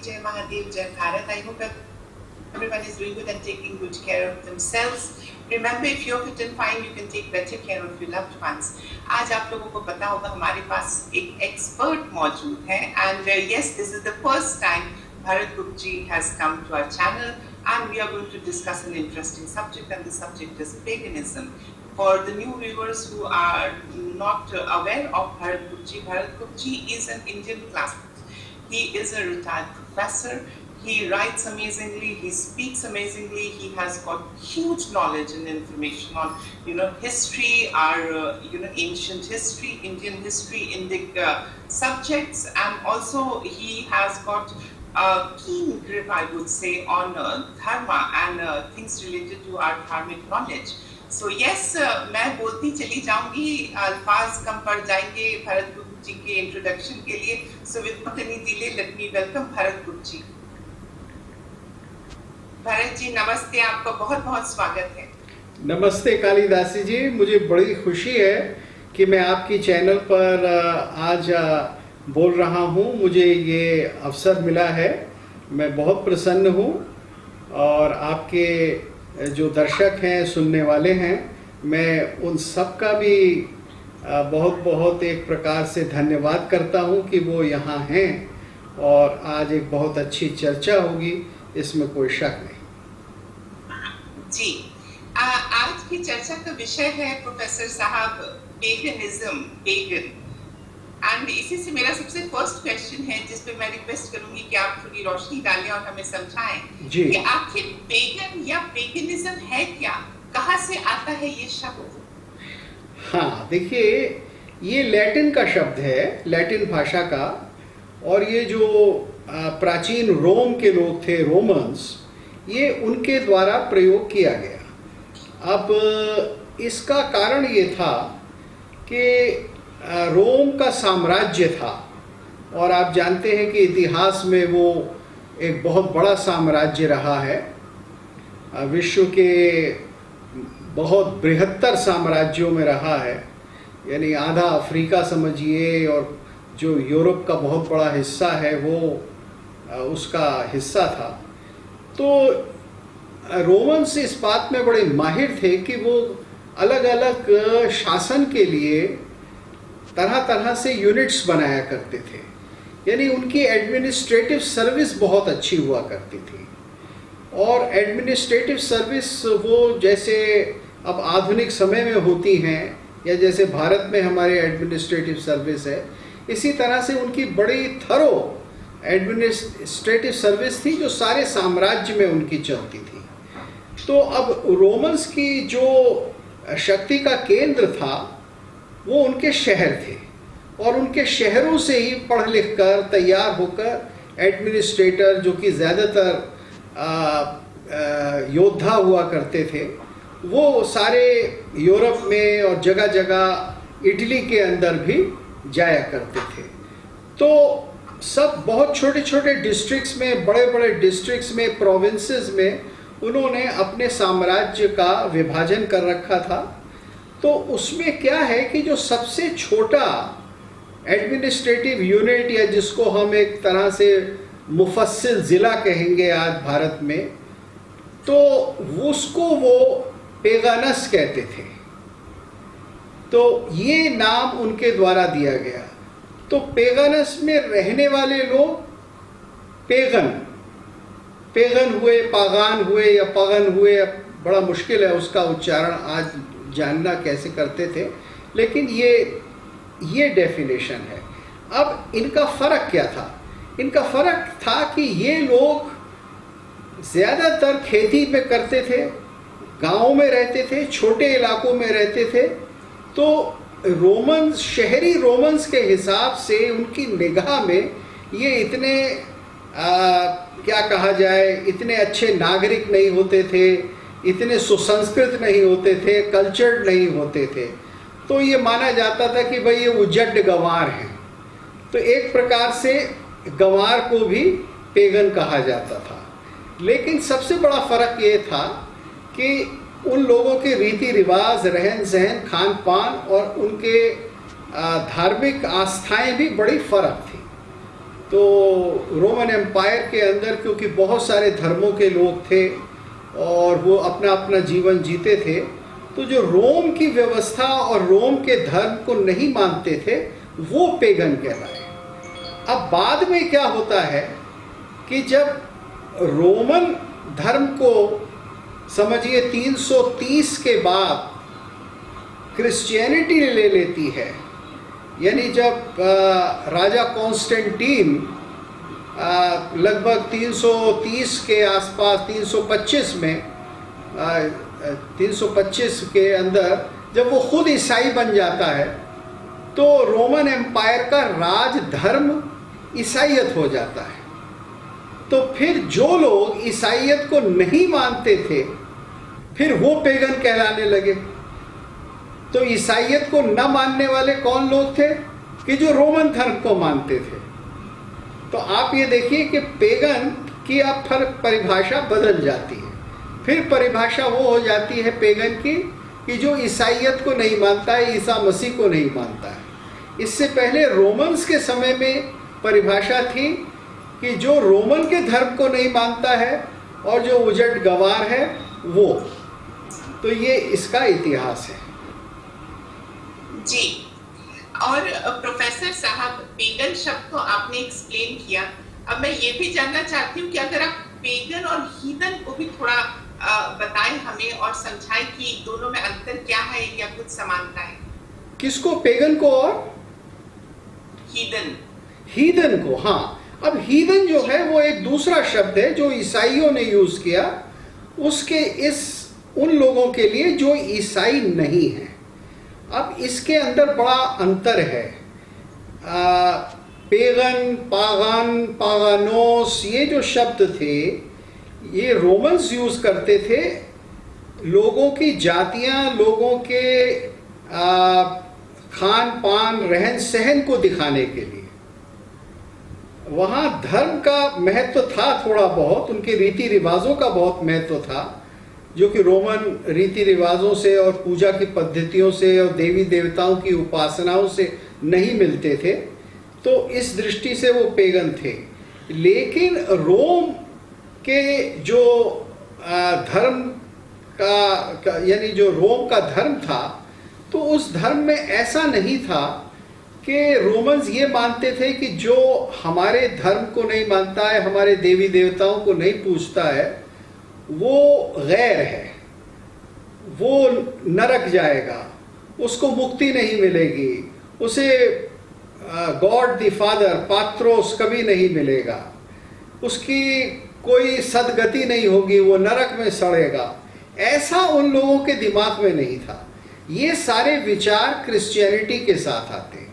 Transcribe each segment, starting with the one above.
Jai Mahadev, Jai Bharat. I hope everyone is doing good and taking good care of themselves. Remember, if you're fit and fine, you can take better care of your loved ones. आज आप लोगों को पता होगा हमारे पास एक expert मौजूद है and yes, this is the first time Bharat Gupta ji has come to our channel and we are going to discuss an interesting subject, and the subject is paganism. For the new viewers who are not aware of Bharat Gupta ji is an Indian classic. He is a retired professor. He writes amazingly, he speaks amazingly, he has got huge knowledge and information on, history, our, ancient history, Indian history, Indic subjects, and also he has got a keen grip, I would say, on dharma and things related to our dharmic knowledge. So yes, मैं बोलती चली जाऊंगी, अल्फाज कम पड़ जाएंगे भरत गुप्ता जी के introduction के लिए. So without any delay, let me welcome Bharat Gupta ji. Bharat ji नमस्ते, आपका बहुत बहुत स्वागत है. नमस्ते कालिदासी जी, मुझे बड़ी खुशी है कि मैं आपकी चैनल पर आज बोल रहा हूँ. मुझे ये अवसर मिला है, मैं बहुत प्रसन्न हूँ और आपके जो दर्शक हैं, सुनने वाले हैं, मैं उन सब का भी बहुत बहुत एक प्रकार से धन्यवाद करता हूँ कि वो यहाँ हैं और आज एक बहुत अच्छी चर्चा होगी, इसमें कोई शक नहीं. जी, आज की चर्चा का विषय है प्रोफेसर साहब पेगनिज्म, पेगन. एंड इसी से मेरा सबसे फर्स्ट क्वेश्चन है जिस पे मैं रिक्वेस्ट करूंगी कि आप थोड़ी रोशनी डालें और हमें समझाएं कि आखिर पेगन या पेगनिज्म है क्या, कहाँ से आता है ये शब्द. हाँ, देखिए, ये लैटिन का शब्द है, लैटिन भाषा का, और ये जो प्राचीन रोम के लोग थे, रोमन्स, ये उनके द्वारा प्रयोग किया गया. अब इसका कारण ये था कि रोम का साम्राज्य था और आप जानते हैं कि इतिहास में वो एक बहुत बड़ा साम्राज्य रहा है. विश्व के बहुत बृहत्तर साम्राज्यों में रहा है, यानी आधा अफ्रीका समझिए और जो यूरोप का बहुत बड़ा हिस्सा है वो उसका हिस्सा था. तो रोमन्स इस बात में बड़े माहिर थे कि वो अलग अलग शासन के लिए तरह तरह से यूनिट्स बनाया करते थे, यानी उनकी एडमिनिस्ट्रेटिव सर्विस बहुत अच्छी हुआ करती थी. और एडमिनिस्ट्रेटिव सर्विस वो जैसे अब आधुनिक समय में होती हैं या जैसे भारत में हमारी एडमिनिस्ट्रेटिव सर्विस है, इसी तरह से उनकी बड़ी थरो एडमिनिस्ट्रेटिव सर्विस थी जो सारे साम्राज्य में उनकी चलती थी. तो अब रोमन्स की जो शक्ति का केंद्र था वो उनके शहर थे और उनके शहरों से ही पढ़ लिख कर तैयार होकर एडमिनिस्ट्रेटर, जो कि ज़्यादातर योद्धा हुआ करते थे, वो सारे यूरोप में और जगह जगह इटली के अंदर भी जाया करते थे. तो सब बहुत छोटे छोटे डिस्ट्रिक्ट्स में, बड़े बड़े डिस्ट्रिक्ट्स में, प्रोविंसेस में उन्होंने अपने साम्राज्य का विभाजन कर रखा था. तो उसमें क्या है कि जो सबसे छोटा एडमिनिस्ट्रेटिव यूनिट, या जिसको हम एक तरह से मुफस्सिल ज़िला कहेंगे आज भारत में, तो उसको वो पेगानस कहते थे. तो ये नाम उनके द्वारा दिया गया. तो पेगानस में रहने वाले लोग पेगन हुए, पागान हुए या पगन हुए, बड़ा मुश्किल है उसका उच्चारण आज जानना कैसे करते थे, लेकिन ये डेफिनेशन है. अब इनका फ़र्क क्या था? इनका फ़र्क था कि ये लोग ज़्यादातर खेती पे करते थे, गाँव में रहते थे, छोटे इलाकों में रहते थे. तो रोमन्स, शहरी रोमन्स के हिसाब से उनकी निगाह में ये इतने क्या कहा जाए, इतने अच्छे नागरिक नहीं होते थे, इतने सुसंस्कृत नहीं होते थे, कल्चर्ड नहीं होते थे. तो ये माना जाता था कि भाई ये उजड़ गंवार हैं. तो एक प्रकार से गंवार को भी पेगन कहा जाता था. लेकिन सबसे बड़ा फ़र्क ये था कि उन लोगों के रीति रिवाज, रहन सहन, खान पान और उनके धार्मिक आस्थाएं भी बड़ी फ़र्क थी. तो रोमन एम्पायर के अंदर क्योंकि बहुत सारे धर्मों के लोग थे और वो अपना अपना जीवन जीते थे, तो जो रोम की व्यवस्था और रोम के धर्म को नहीं मानते थे वो पेगन कहलाए। अब बाद में क्या होता है कि जब रोमन धर्म को समझिए 330 के बाद क्रिश्चियनिटी ले लेती है, यानी जब राजा कॉन्स्टेंटीन लगभग 330 के आसपास 325 में 325 के अंदर जब वो खुद ईसाई बन जाता है तो रोमन एम्पायर का राज धर्म ईसाईयत हो जाता है। तो फिर जो लोग ईसाईयत को नहीं मानते थे फिर वो पेगन कहलाने लगे। तो ईसाईयत को न मानने वाले कौन लोग थे कि जो रोमन धर्म को मानते थे। तो आप ये देखिए कि पेगन की अब परिभाषा बदल जाती है। फिर परिभाषा वो हो जाती है पेगन की कि जो ईसाईयत को नहीं मानता है, ईसा मसीह को नहीं मानता है। इससे पहले रोमन्स के समय में परिभाषा थी कि जो रोमन के धर्म को नहीं मानता है और जो उजट गवार है वो। तो ये इसका इतिहास है जी। और प्रोफेसर साहब, पेगन शब्द तो आपने एक्सप्लेन किया। अब मैं ये भी जानना चाहती हूँ कि अगर आप पेगन और हीदन को भी थोड़ा बताएं हमें और समझाएं कि दोनों में अंतर क्या है या कुछ समानता है। किसको? पेगन को और हीदन? हीदन को, हाँ। अब हीदन जो है वो एक दूसरा शब्द है जो ईसाइयों ने यूज किया उसके उन लोगों के लिए जो ईसाई नहीं हैं। अब इसके अंदर बड़ा अंतर है। पेगन, पागन, पागानोस, ये जो शब्द थे ये रोमन्स यूज करते थे लोगों की जातियां, लोगों के खान पान, रहन सहन को दिखाने के लिए। वहाँ धर्म का महत्व था थोड़ा बहुत, उनके रीति रिवाजों का बहुत महत्व था जो कि रोमन रीति रिवाजों से और पूजा की पद्धतियों से और देवी देवताओं की उपासनाओं से नहीं मिलते थे। तो इस दृष्टि से वो पेगन थे। लेकिन रोम के जो धर्म का यानी जो रोम का धर्म था तो उस धर्म में ऐसा नहीं था कि रोमन्स ये मानते थे कि जो हमारे धर्म को नहीं मानता है, हमारे देवी देवताओं को नहीं पूजता है, वो गैर है, वो नरक जाएगा, उसको मुक्ति नहीं मिलेगी, उसे गॉड द फादर, पात्रोस कभी नहीं मिलेगा, उसकी कोई सदगति नहीं होगी, वो नरक में सड़ेगा। ऐसा उन लोगों के दिमाग में नहीं था। ये सारे विचार क्रिश्चियनिटी के साथ आते हैं।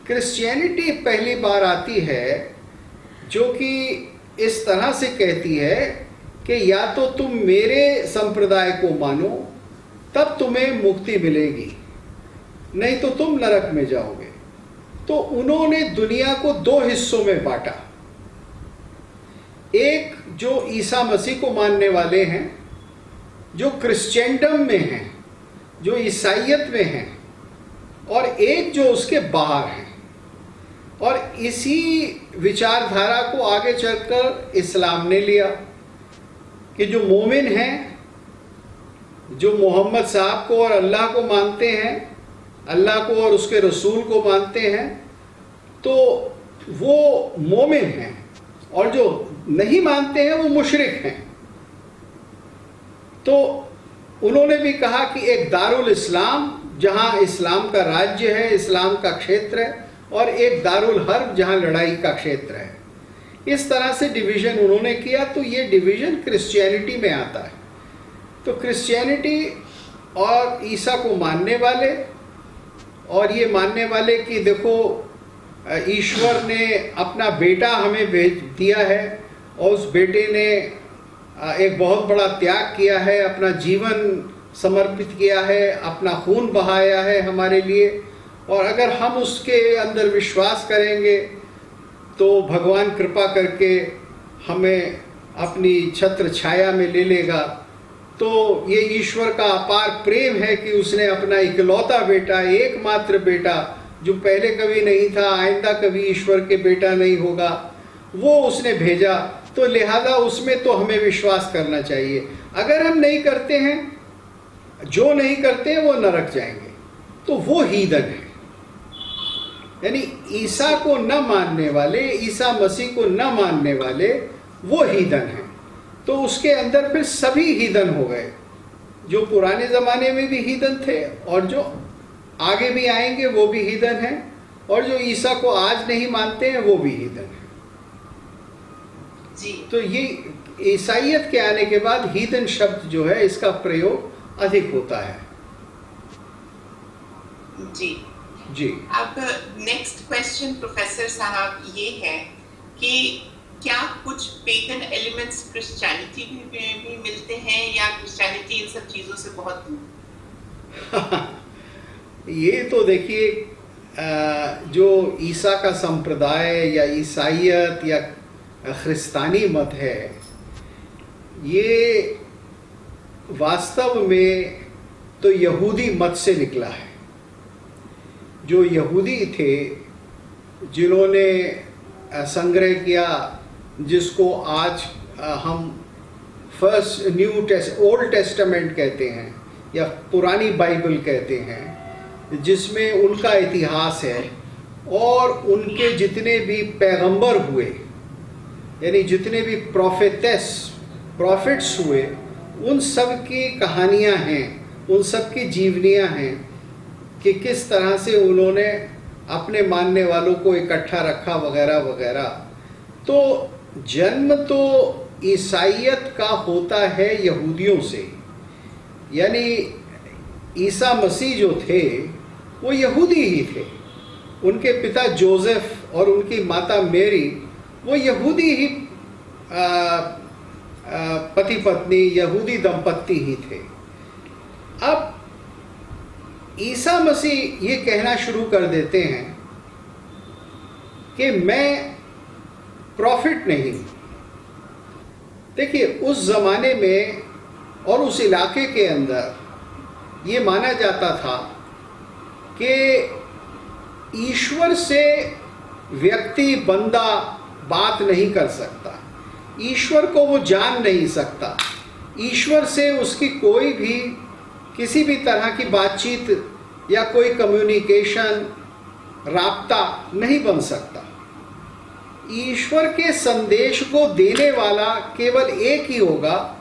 क्रिश्चियनिटी पहली बार आती है जो कि इस तरह से कहती है कि या तो तुम मेरे संप्रदाय को मानो तब तुम्हें मुक्ति मिलेगी, नहीं तो तुम नरक में जाओगे। तो उन्होंने दुनिया को दो हिस्सों में बांटा। एक जो ईसा मसीह को मानने वाले हैं, जो क्रिश्चियनडम में हैं, जो ईसाईयत में हैं, और एक जो उसके बाहर हैं। और इसी विचारधारा को आगे चलकर इस्लाम ने लिया कि जो मोमिन हैं, जो मोहम्मद साहब को और अल्लाह को मानते हैं, अल्लाह को और उसके रसूल को मानते हैं, तो वो मोमिन हैं, और जो नहीं मानते हैं वो मुशरिक हैं। तो उन्होंने भी कहा कि एक दारुल इस्लाम जहाँ इस्लाम का राज्य है, इस्लाम का क्षेत्र है, और एक दारुल हर्ब जहाँ लड़ाई का क्षेत्र है। इस तरह से डिवीज़न उन्होंने किया। तो ये डिवीज़न क्रिश्चियनिटी में आता है। तो क्रिश्चियनिटी और ईसा को मानने वाले, और ये मानने वाले कि देखो ईश्वर ने अपना बेटा हमें भेज दिया है और उस बेटे ने एक बहुत बड़ा त्याग किया है, अपना जीवन समर्पित किया है, अपना खून बहाया है हमारे लिए, और अगर हम उसके अंदर विश्वास करेंगे तो भगवान कृपा करके हमें अपनी छत्र छाया में ले लेगा। तो ये ईश्वर का अपार प्रेम है कि उसने अपना इकलौता बेटा, एकमात्र बेटा जो पहले कभी नहीं था, आइंदा कभी ईश्वर के बेटा नहीं होगा, वो उसने भेजा, तो लिहाजा उसमें तो हमें विश्वास करना चाहिए। अगर हम नहीं करते हैं, जो नहीं करते हैं वो नरक जाएंगे, तो वो हीदन है। यानी ईसा को न मानने वाले, ईसा मसीह को न मानने वाले, वो हीदन है। तो उसके अंदर फिर सभी हीदन हो गए, जो पुराने जमाने में भी हीदन थे और जो आगे भी आएंगे वो भी हीदन है, और जो ईसा को आज नहीं मानते हैं वो भी हीदन है। जी। तो ये ईसाइयत के आने के बाद हीदन शब्द जो है इसका प्रयोग अधिक होता है। जी जी। अब नेक्स्ट क्वेश्चन प्रोफेसर साहब ये है कि क्या कुछ पेगन एलिमेंट्स क्रिश्चियनिटी में भी मिलते हैं, या क्रिश्चियनिटी इन सब चीजों से बहुत दूर? ये तो देखिए, जो ईसा का संप्रदाय या ईसाइयत या ख्रिस्तानी मत है, ये वास्तव में तो यहूदी मत से निकला है। जो यहूदी थे जिन्होंने संग्रह किया, जिसको आज हम ओल्ड टेस्टामेंट कहते हैं या पुरानी बाइबल कहते हैं, जिसमें उनका इतिहास है और उनके जितने भी पैगंबर हुए, यानी जितने भी प्रॉफिट्स हुए, उन सब की कहानियां हैं, उन सब की जीवनियां हैं कि किस तरह से उन्होंने अपने मानने वालों को इकट्ठा रखा वगैरह वगैरह। तो जन्म तो ईसाइयत का होता है यहूदियों से, यानी ईसा मसीह जो थे वो यहूदी ही थे। उनके पिता जोसेफ और उनकी माता मेरी वो यहूदी ही पति पत्नी, यहूदी दंपत्ति ही थे। अब ईसा मसीह ये कहना शुरू कर देते हैं कि मैं प्रॉफिट नहीं। देखिए, उस जमाने में और उस इलाके के अंदर ये माना जाता था कि ईश्वर से व्यक्ति, बंदा बात नहीं कर सकता, ईश्वर को वो जान नहीं सकता, ईश्वर से उसकी कोई भी किसी भी तरह की बातचीत या कोई कम्युनिकेशन, राब्ता नहीं बन सकता। ईश्वर के संदेश को देने वाला केवल एक ही होगा,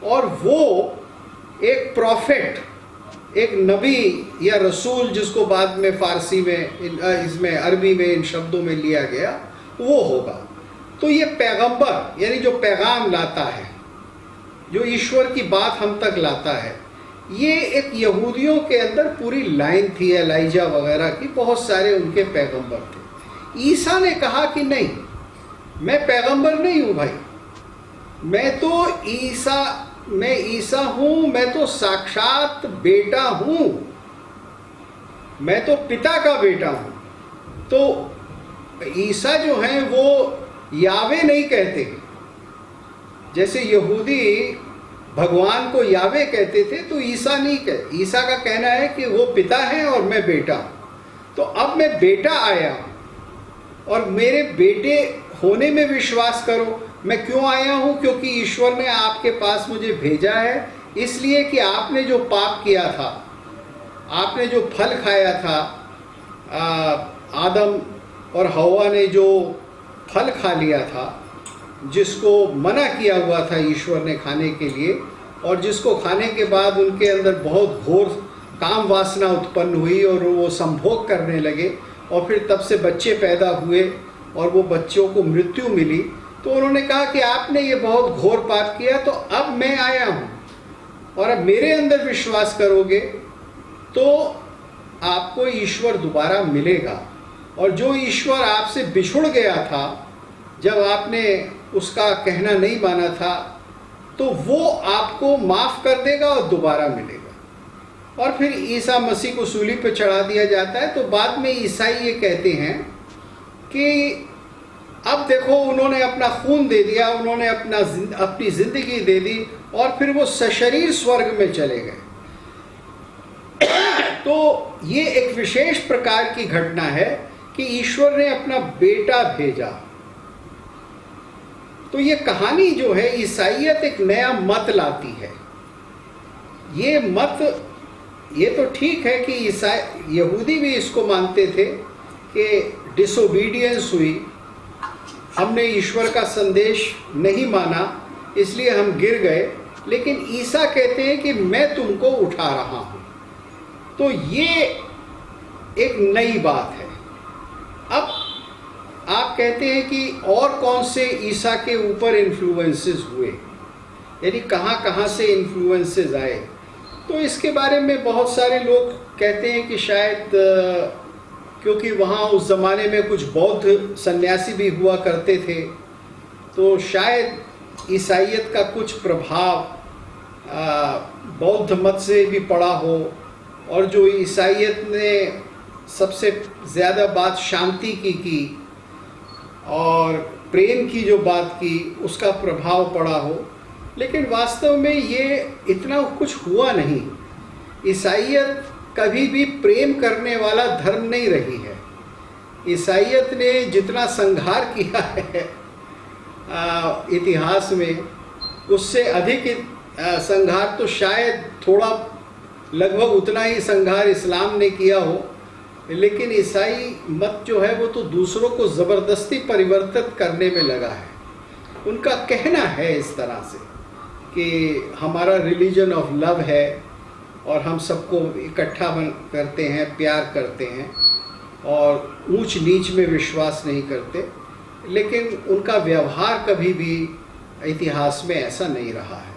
और वो एक प्रॉफिट, एक नबी या रसूल, जिसको बाद में फारसी में, इसमें अरबी में इन शब्दों में लिया गया, वो होगा। तो ये पैगंबर, यानी जो पैगाम लाता है, जो ईश्वर की बात हम तक लाता है, ये एक यहूदियों के अंदर पूरी लाइन थी, एलाइजा वगैरह की, बहुत सारे उनके पैगंबर थे। ईसा ने कहा कि नहीं, मैं पैगंबर नहीं हूँ भाई, मैं ईसा हूँ, मैं तो साक्षात बेटा हूँ, मैं तो पिता का बेटा हूँ। तो ईसा जो हैं वो यावे नहीं कहते, जैसे यहूदी भगवान को यावे कहते थे, तो ईसा नहीं कहते। ईसा का कहना है कि वो पिता है और मैं बेटा हूँ। तो अब मैं बेटा आया हूँ और मेरे बेटे होने में विश्वास करो। मैं क्यों आया हूँ? क्योंकि ईश्वर ने आपके पास मुझे भेजा है, इसलिए कि आपने जो पाप किया था, आपने जो फल खाया था, आदम और हवा ने जो फल खा लिया था, जिसको मना किया हुआ था ईश्वर ने खाने के लिए, और जिसको खाने के बाद उनके अंदर बहुत घोर काम वासना उत्पन्न हुई और वो संभोग करने लगे, और फिर तब से बच्चे पैदा हुए और वो बच्चों को मृत्यु मिली। तो उन्होंने कहा कि आपने ये बहुत घोर पाप किया, तो अब मैं आया हूँ और अब मेरे अंदर विश्वास करोगे तो आपको ईश्वर दोबारा मिलेगा। और जो ईश्वर आपसे बिछुड़ गया था जब आपने उसका कहना नहीं माना था, तो वो आपको माफ़ कर देगा और दोबारा मिलेगा। और फिर ईसा मसीह को सूली पर चढ़ा दिया जाता है। तो बाद में ईसाई ये कहते हैं कि अब देखो, उन्होंने अपना खून दे दिया, उन्होंने अपनी ज़िंदगी दे दी, और फिर वो सशरीर स्वर्ग में चले गए। तो ये एक विशेष प्रकार की घटना है कि ईश्वर ने अपना बेटा भेजा। तो ये कहानी जो है, ईसाईयत एक नया मत लाती है। ये मत, ये तो ठीक है कि यहूदी भी इसको मानते थे कि डिसोबीडियंस हुई, हमने ईश्वर का संदेश नहीं माना इसलिए हम गिर गए, लेकिन ईसा कहते हैं कि मैं तुमको उठा रहा हूं। तो ये एक नई बात है। अब आप कहते हैं कि और कौन से ईसा के ऊपर इन्फ्लुएंसेस हुए, यानी कहाँ कहाँ से इन्फ्लुएंसेस आए। तो इसके बारे में बहुत सारे लोग कहते हैं कि शायद क्योंकि वहाँ उस ज़माने में कुछ बौद्ध सन्यासी भी हुआ करते थे, तो शायद ईसाईयत का कुछ प्रभाव बौद्ध मत से भी पड़ा हो। और जो ईसाईयत ने सबसे ज़्यादा बात शांति की और प्रेम की जो बात की, उसका प्रभाव पड़ा हो। लेकिन वास्तव में ये इतना कुछ हुआ नहीं। ईसाईयत कभी भी प्रेम करने वाला धर्म नहीं रही है। ईसाईयत ने जितना संघार किया है इतिहास में, उससे अधिक संघार तो शायद थोड़ा, लगभग उतना ही संघार इस्लाम ने किया हो। लेकिन ईसाई मत जो है वो तो दूसरों को ज़बरदस्ती परिवर्तित करने में लगा है। उनका कहना है इस तरह से कि हमारा रिलीजन ऑफ लव है और हम सबको इकट्ठा करते हैं, प्यार करते हैं और ऊंच नीच में विश्वास नहीं करते। लेकिन उनका व्यवहार कभी भी इतिहास में ऐसा नहीं रहा है।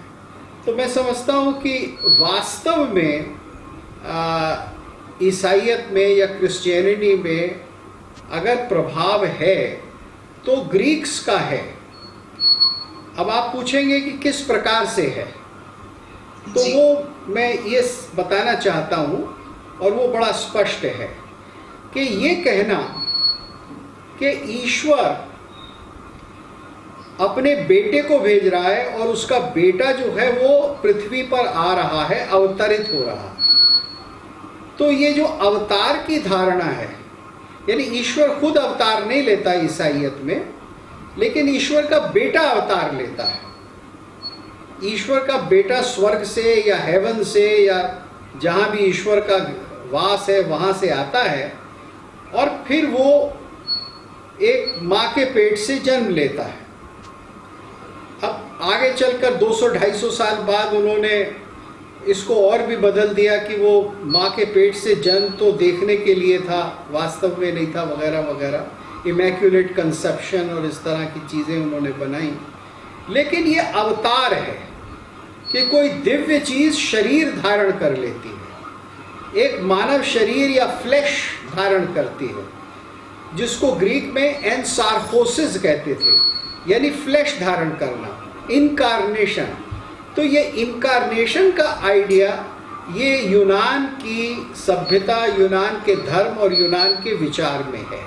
तो मैं समझता हूँ कि वास्तव में ईसाईयत में या क्रिश्चियनिटी में अगर प्रभाव है तो ग्रीक्स का है। अब आप पूछेंगे कि किस प्रकार से है, तो वो मैं ये बताना चाहता हूँ और वो बड़ा स्पष्ट है कि ये कहना कि ईश्वर अपने बेटे को भेज रहा है और उसका बेटा जो है वो पृथ्वी पर आ रहा है, अवतरित हो रहा है। तो ये जो अवतार की धारणा है, यानी ईश्वर खुद अवतार नहीं लेता ईसाईयत में, लेकिन ईश्वर का बेटा अवतार लेता है। ईश्वर का बेटा स्वर्ग से या हेवन से या जहाँ भी ईश्वर का वास है वहाँ से आता है और फिर वो एक माँ के पेट से जन्म लेता है। अब आगे चलकर 200-250 साल बाद उन्होंने इसको और भी बदल दिया कि वो माँ के पेट से जन्म तो देखने के लिए था, वास्तव में नहीं था, वगैरह वगैरह। इमैक्युलेट कंसेप्शन और इस तरह की चीज़ें उन्होंने बनाई। लेकिन ये अवतार है कि कोई दिव्य चीज़ शरीर धारण कर लेती है, एक मानव शरीर या फ्लैश धारण करती है, जिसको ग्रीक में एनसार्कोसिस कहते थे, यानी फ्लैश धारण करना, इनकारनेशन। तो ये इनकारनेशन का आइडिया ये यूनान की सभ्यता, यूनान के धर्म और यूनान के विचार में है।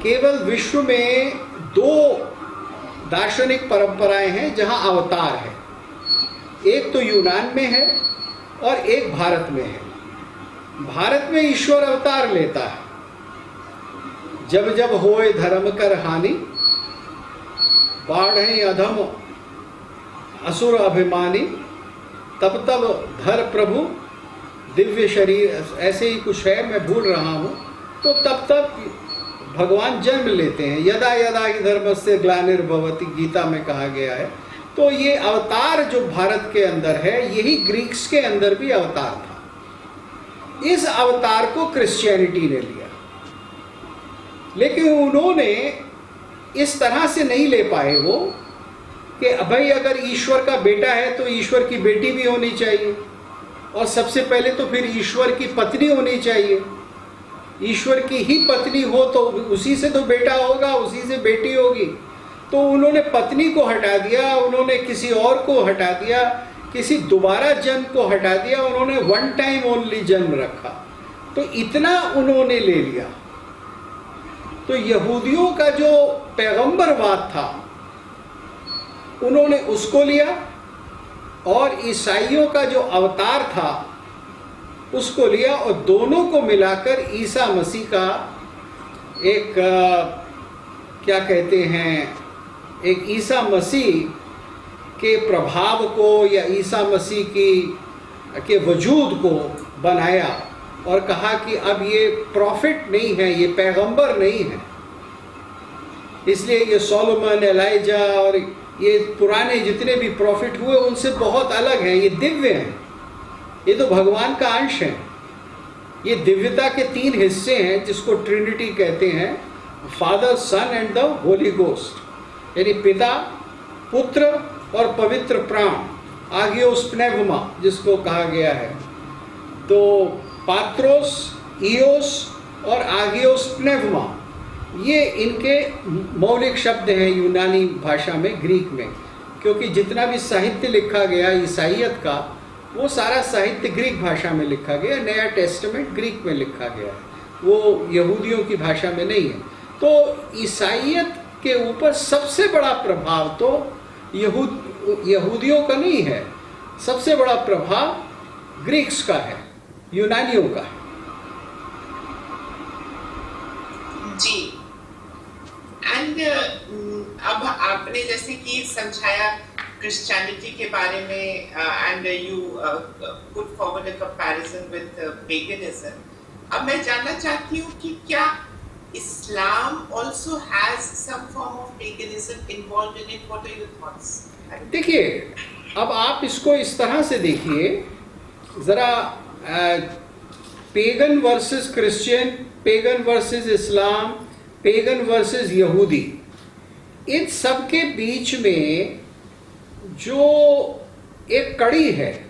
केवल विश्व में 2 दार्शनिक परंपराएं हैं जहां अवतार है, एक तो यूनान में है और एक भारत में है। भारत में ईश्वर अवतार लेता है, जब जब होए धर्म कर हानि, बाढ़े अधम असुर अभिमानी, तब तब धर प्रभु दिव्य शरीर, ऐसे ही कुछ है, मैं भूल रहा हूँ। तो तब तब भगवान जन्म लेते हैं। यदा यदा हि धर्मस्य ग्लानिर्भवति, गीता में कहा गया है। तो ये अवतार जो भारत के अंदर है, यही ग्रीक्स के अंदर भी अवतार था। इस अवतार को क्रिश्चियनिटी ने लिया, लेकिन उन्होंने इस तरह से नहीं ले पाए वो कि भाई अगर ईश्वर का बेटा है तो ईश्वर की बेटी भी होनी चाहिए, और सबसे पहले तो फिर ईश्वर की पत्नी होनी चाहिए। ईश्वर की ही पत्नी हो तो उसी से तो बेटा होगा, उसी से बेटी होगी। तो उन्होंने पत्नी को हटा दिया, उन्होंने किसी और को हटा दिया, किसी दोबारा जन्म को हटा दिया, उन्होंने वन टाइम ओनली जन्म रखा। तो इतना उन्होंने ले लिया। तो यहूदियों का जो पैगंबरवाद था उन्होंने उसको लिया, और ईसाइयों का जो अवतार था उसको लिया और दोनों को मिलाकर ईसा मसीह का एक क्या कहते हैं, एक ईसा मसीह के प्रभाव को या ईसा मसीह के वजूद को बनाया और कहा कि अब ये प्रॉफिट नहीं है, ये पैगंबर नहीं है। इसलिए ये सोलोमन, एलाइजा और ये पुराने जितने भी प्रॉफिट हुए उनसे बहुत अलग हैं, ये दिव्य हैं, ये तो भगवान का अंश है। ये दिव्यता के 3 हिस्से हैं जिसको ट्रिनिटी कहते हैं, father, son and the holy ghost, यानी पिता, पुत्र और पवित्र प्राण, आगियोस प्नेवमा जिसको कहा गया है। तो पात्रोस, इयोस और आगियोस प्नेवमा ये इनके मौलिक शब्द हैं यूनानी भाषा में, ग्रीक में, क्योंकि जितना भी साहित्य लिखा गया ईसाइयत का वो सारा साहित्य ग्रीक भाषा में लिखा गया। नया टेस्टामेंट ग्रीक में लिखा गया है, वो यहूदियों की भाषा में नहीं है। तो ईसाइयत के ऊपर सबसे बड़ा प्रभाव तो यहूदियों का नहीं है, सबसे बड़ा प्रभाव ग्रीक्स का है, यूनानियों का है। जी। एंड अब आपने जैसे कि समझाया क्रिश्चियनिटी के बारे में, and you put forward a comparison with paganism. अब मैं जानना चाहती हूँ कि क्या Islam also has some form of paganism involved in it? What are your thoughts? देखिए, अब आप इसको इस तरह से देखिए जरा, pagan versus Christian, pagan versus Islam, pagan versus यहूदी, इन सब के बीच में जो एक कड़ी है,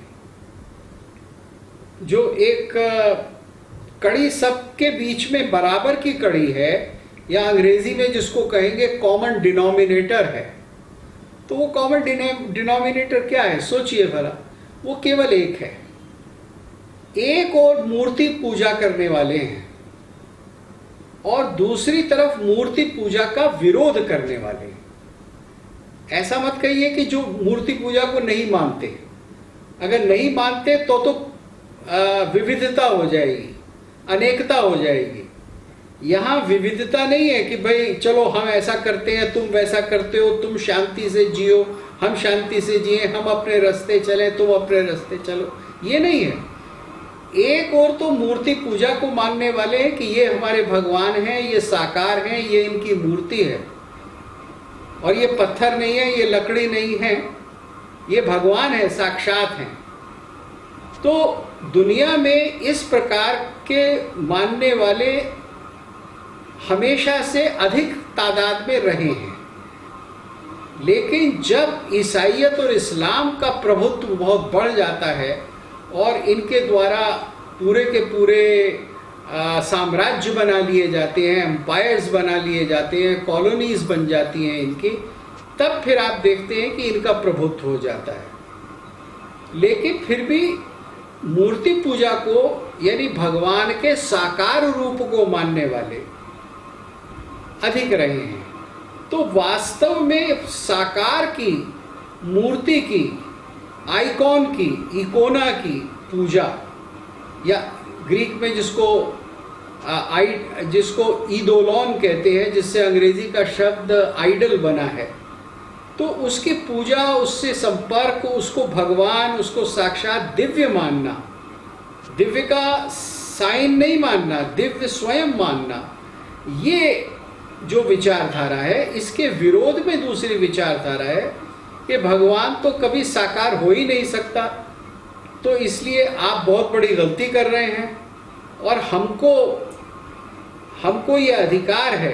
जो एक कड़ी सबके बीच में बराबर की कड़ी है, या अंग्रेजी में जिसको कहेंगे कॉमन डिनोमिनेटर है। तो वो कॉमन डिनोमिनेटर क्या है? सोचिए भला, वो केवल एक है। एक और मूर्ति पूजा करने वाले हैं और दूसरी तरफ मूर्ति पूजा का विरोध करने वाले हैं। ऐसा मत कहिए कि जो मूर्ति पूजा को नहीं मानते, अगर नहीं मानते तो विविधता हो जाएगी, अनेकता हो जाएगी। यहाँ विविधता नहीं है कि भाई चलो हम ऐसा करते हैं, तुम वैसा करते हो, तुम शांति से जियो, हम शांति से जिए, हम अपने रास्ते चले, तुम अपने रास्ते चलो, ये नहीं है। एक और तो मूर्ति पूजा को मानने वाले हैं कि ये हमारे भगवान हैं, ये साकार हैं, ये इनकी मूर्ति है और ये पत्थर नहीं है, ये लकड़ी नहीं है, ये भगवान है, साक्षात हैं। तो दुनिया में इस प्रकार के मानने वाले हमेशा से अधिक तादाद में रहे हैं। लेकिन जब ईसाइयत और इस्लाम का प्रभुत्व बहुत बढ़ जाता है और इनके द्वारा पूरे के पूरे साम्राज्य बना लिए जाते हैं, एम्पायर्स बना लिए जाते हैं, कॉलोनीज बन जाती हैं इनकी, तब फिर आप देखते हैं कि इनका प्रभुत्व हो जाता है। लेकिन फिर भी मूर्ति पूजा को, यानी भगवान के साकार रूप को मानने वाले अधिक रहे हैं। तो वास्तव में साकार की, मूर्ति की, आइकॉन की, इकोना की पूजा, या ग्रीक में जिसको ईदोलॉन कहते हैं, जिससे अंग्रेजी का शब्द आइडल बना है, तो उसकी पूजा, उससे संपर्क, उसको भगवान, उसको साक्षात दिव्य मानना, दिव्य का साइन नहीं मानना, दिव्य स्वयं मानना, ये जो विचारधारा है, इसके विरोध में दूसरी विचारधारा है कि भगवान तो कभी साकार हो ही नहीं सकता, तो इसलिए आप बहुत बड़ी गलती कर रहे हैं और हमको ये अधिकार है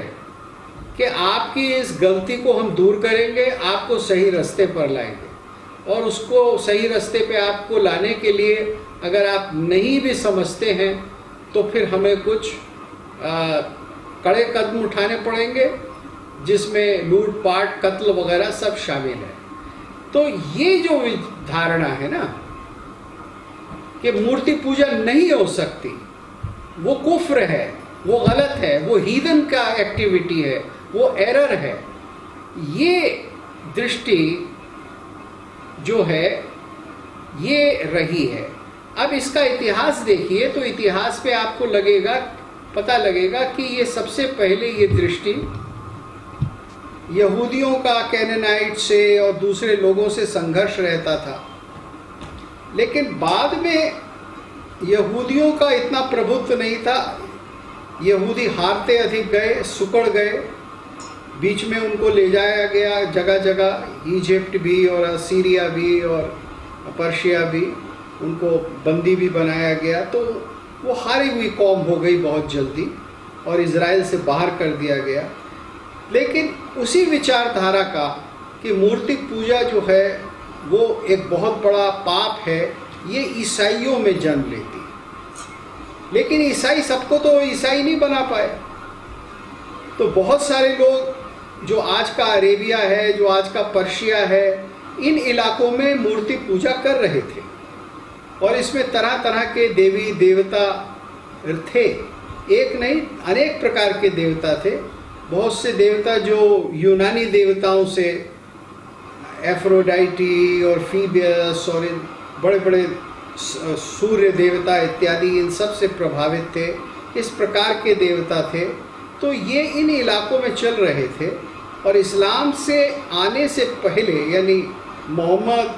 कि आपकी इस गलती को हम दूर करेंगे, आपको सही रास्ते पर लाएंगे। और उसको सही रास्ते पे आपको लाने के लिए अगर आप नहीं भी समझते हैं तो फिर हमें कुछ कड़े कदम उठाने पड़ेंगे, जिसमें लूटपाट, कत्ल वगैरह सब शामिल है। तो ये जो धारणा है ना कि मूर्ति पूजा नहीं हो सकती, वो कुफ्र है, वो गलत है, वो हीदन का एक्टिविटी है, वो एरर है। ये दृष्टि जो है ये रही है। अब इसका इतिहास देखिए तो इतिहास पे आपको पता लगेगा कि ये सबसे पहले ये दृष्टि यहूदियों का कैनानाइट से और दूसरे लोगों से संघर्ष रहता था, लेकिन बाद में यहूदियों का इतना प्रभुत्व नहीं था। यहूदी हारते अधिक गए, सुकड़ गए, बीच में उनको ले जाया गया जगह जगह, इजिप्ट भी और सीरिया भी और पर्शिया भी, उनको बंदी भी बनाया गया। तो वो हारी हुई कौम हो गई बहुत जल्दी और इज़राइल से बाहर कर दिया गया। लेकिन उसी विचारधारा का कि मूर्ति पूजा जो है वो एक बहुत बड़ा पाप है, ये ईसाइयों में जन्म लेती है। लेकिन ईसाई सबको तो ईसाई नहीं बना पाए, तो बहुत सारे लोग जो आज का अरेबिया है, जो आज का पर्शिया है, इन इलाकों में मूर्ति पूजा कर रहे थे और इसमें तरह तरह के देवी देवता थे। एक नहीं, अनेक प्रकार के देवता थे। बहुत से देवता जो यूनानी देवताओं से, एफ्रोडाइटी और फीबियस और इन बड़े बड़े सूर्य देवता इत्यादि, इन सब से प्रभावित थे। इस प्रकार के देवता थे। तो ये इन इलाकों में चल रहे थे। और इस्लाम से आने से पहले, यानी मोहम्मद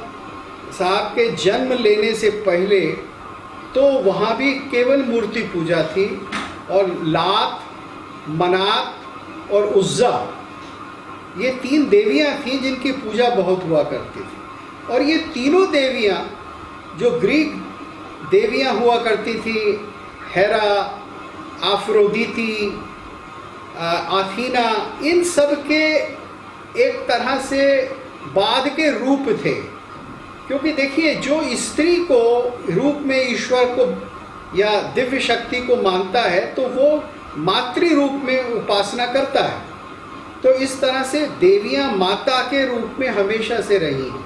साहब के जन्म लेने से पहले, तो वहाँ भी केवल मूर्ति पूजा थी। और लात, मनात और उज्जा, ये 3 देवियाँ थीं जिनकी पूजा बहुत हुआ करती थी। और ये तीनों देवियाँ जो ग्रीक देवियाँ हुआ करती थी, हेरा, आफ्रोदीती, आथीना, इन सब के एक तरह से बाद के रूप थे। क्योंकि देखिए, जो स्त्री को रूप में ईश्वर को या दिव्य शक्ति को मानता है तो वो मातृ रूप में उपासना करता है। तो इस तरह से देवियाँ माता के रूप में हमेशा से रही हैं।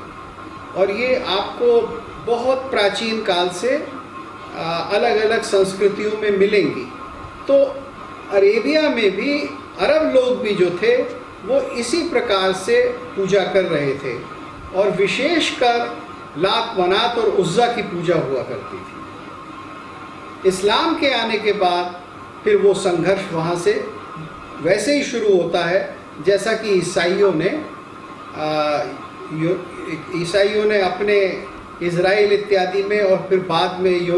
और ये आपको बहुत प्राचीन काल से अलग अलग संस्कृतियों में मिलेंगी। तो अरेबिया में भी अरब लोग भी जो थे वो इसी प्रकार से पूजा कर रहे थे। और विशेषकर लात, मनात और उज्जा की पूजा हुआ करती थी। इस्लाम के आने के बाद फिर वो संघर्ष वहाँ से वैसे ही शुरू होता है जैसा कि ईसाइयों ने अपने इज़राइल इत्यादि में और फिर बाद में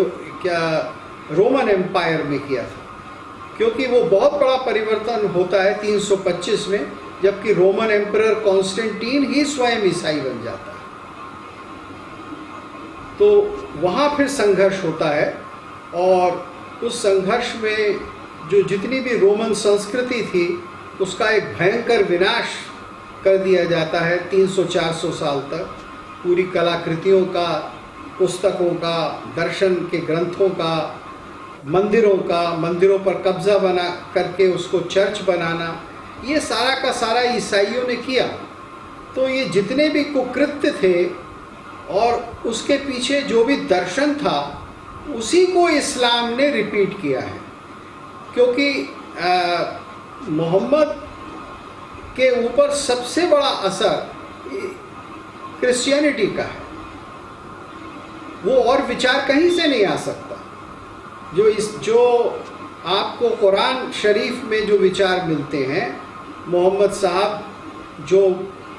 रोमन एम्पायर में किया था। क्योंकि वो बहुत बड़ा परिवर्तन होता है 325 में, जबकि रोमन एम्परर कॉन्स्टेंटीन ही स्वयं ईसाई बन जाता है। तो वहाँ फिर संघर्ष होता है और उस संघर्ष में जो जितनी भी रोमन संस्कृति थी उसका एक भयंकर विनाश कर दिया जाता है 300-400 साल तक। पूरी कलाकृतियों का, पुस्तकों का, दर्शन के ग्रंथों का, मंदिरों पर कब्जा बना करके उसको चर्च बनाना, ये सारा का सारा ईसाइयों ने किया। तो ये जितने भी कुकृत्य थे और उसके पीछे जो भी दर्शन था उसी को इस्लाम ने रिपीट किया है। क्योंकि मोहम्मद के ऊपर सबसे बड़ा असर क्रिश्चियनिटी का है। वो और विचार कहीं से नहीं आ सकता। जो आपको कुरान शरीफ में जो विचार मिलते हैं, मोहम्मद साहब जो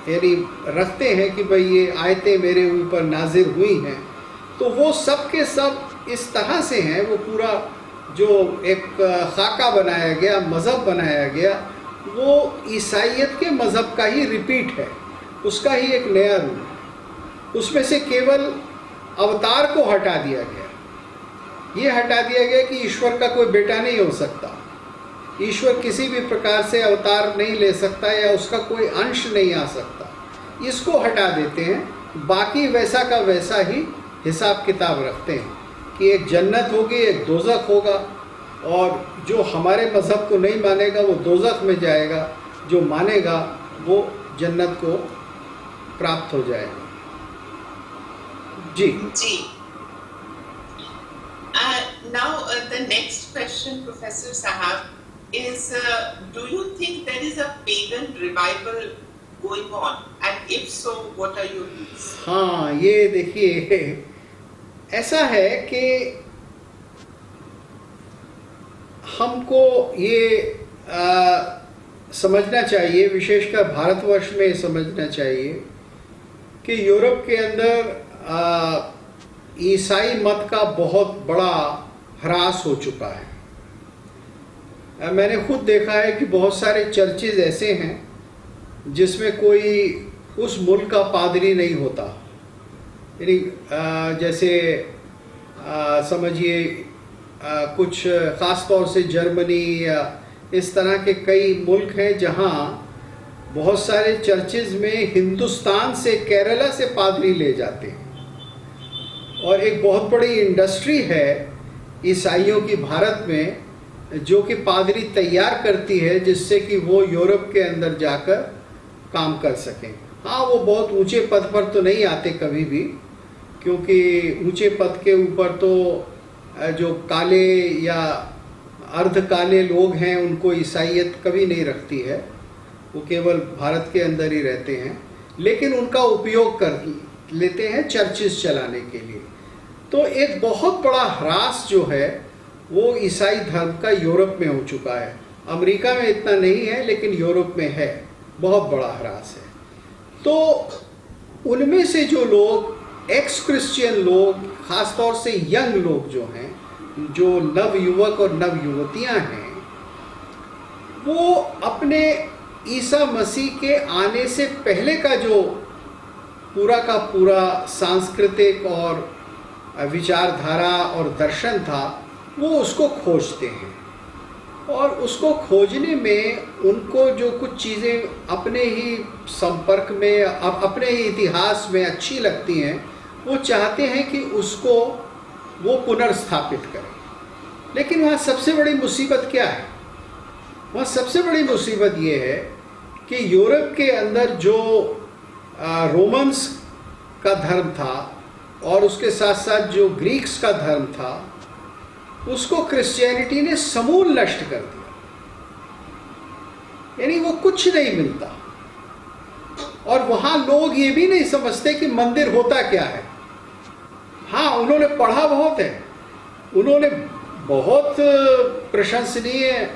यानी रखते हैं कि भाई ये आयतें मेरे ऊपर नाजिल हुई हैं, तो वो सब के सब इस तरह से हैं। वो पूरा जो एक खाका बनाया गया, मज़हब बनाया गया, वो ईसाइयत के मज़हब का ही रिपीट है, उसका ही एक नया रूप। उसमें से केवल अवतार को हटा दिया गया। ये हटा दिया गया कि ईश्वर का कोई बेटा नहीं हो सकता, ईश्वर किसी भी प्रकार से अवतार नहीं ले सकता या उसका कोई अंश नहीं आ सकता। इसको हटा देते हैं। बाकी वैसा का वैसा ही हिसाब किताब रखते हैं कि एक जन्नत होगी, एक दोज़ख होगा, और जो हमारे मज़हब को नहीं मानेगा वो दोज़ख में जाएगा, जो मानेगा वो जन्नत को प्राप्त हो जाएगा। जी जी। Now the next question, Professor Sahab, is do you think there is a pagan revival going on, and if so, what are your views? हाँ, ये देखिए ऐसा है कि हमको ये समझना चाहिए, विशेषकर भारतवर्ष में समझना चाहिए कि यूरोप के अंदर ईसाई मत का बहुत बड़ा ह्रास हो चुका है। मैंने खुद देखा है कि बहुत सारे चर्चेज ऐसे हैं जिसमें कोई उस मुल्क का पादरी नहीं होता। यानी जैसे समझिए कुछ ख़ास तौर से जर्मनी या इस तरह के कई मुल्क हैं जहां बहुत सारे चर्चेज में हिंदुस्तान से, केरला से पादरी ले जाते हैं, और एक बहुत बड़ी इंडस्ट्री है ईसाइयों की भारत में जो कि पादरी तैयार करती है जिससे कि वो यूरोप के अंदर जाकर काम कर सकें। हाँ, वो बहुत ऊंचे पद पर तो नहीं आते कभी भी, क्योंकि ऊंचे पद के ऊपर तो जो काले या अर्ध काले लोग हैं उनको ईसाइयत कभी नहीं रखती है, वो केवल भारत के अंदर ही रहते हैं, लेकिन उनका उपयोग कर लेते हैं चर्चेस चलाने के लिए। तो एक बहुत बड़ा ह्रास जो है वो ईसाई धर्म का यूरोप में हो चुका है। अमेरिका में इतना नहीं है, लेकिन यूरोप में है, बहुत बड़ा ह्रास है। तो उनमें से जो लोग एक्स क्रिश्चियन लोग, खास तौर से यंग लोग जो हैं, जो नव युवक और नव युवतियां हैं, वो अपने ईसा मसीह के आने से पहले का जो पूरा का पूरा सांस्कृतिक और विचारधारा और दर्शन था, वो उसको खोजते हैं, और उसको खोजने में उनको जो कुछ चीज़ें अपने ही संपर्क में, अपने ही इतिहास में अच्छी लगती हैं, वो चाहते हैं कि उसको वो पुनर्स्थापित करें। लेकिन वहाँ सबसे बड़ी मुसीबत क्या है? वहाँ सबसे बड़ी मुसीबत ये है कि यूरोप के अंदर जो रोमन्स का धर्म था और उसके साथ साथ जो ग्रीक्स का धर्म था, उसको क्रिश्चियनिटी ने समूल नष्ट कर दिया। यानी वो कुछ नहीं मिलता, और वहाँ लोग ये भी नहीं समझते कि मंदिर होता क्या है। हाँ, उन्होंने पढ़ा बहुत है, उन्होंने बहुत प्रशंसनीय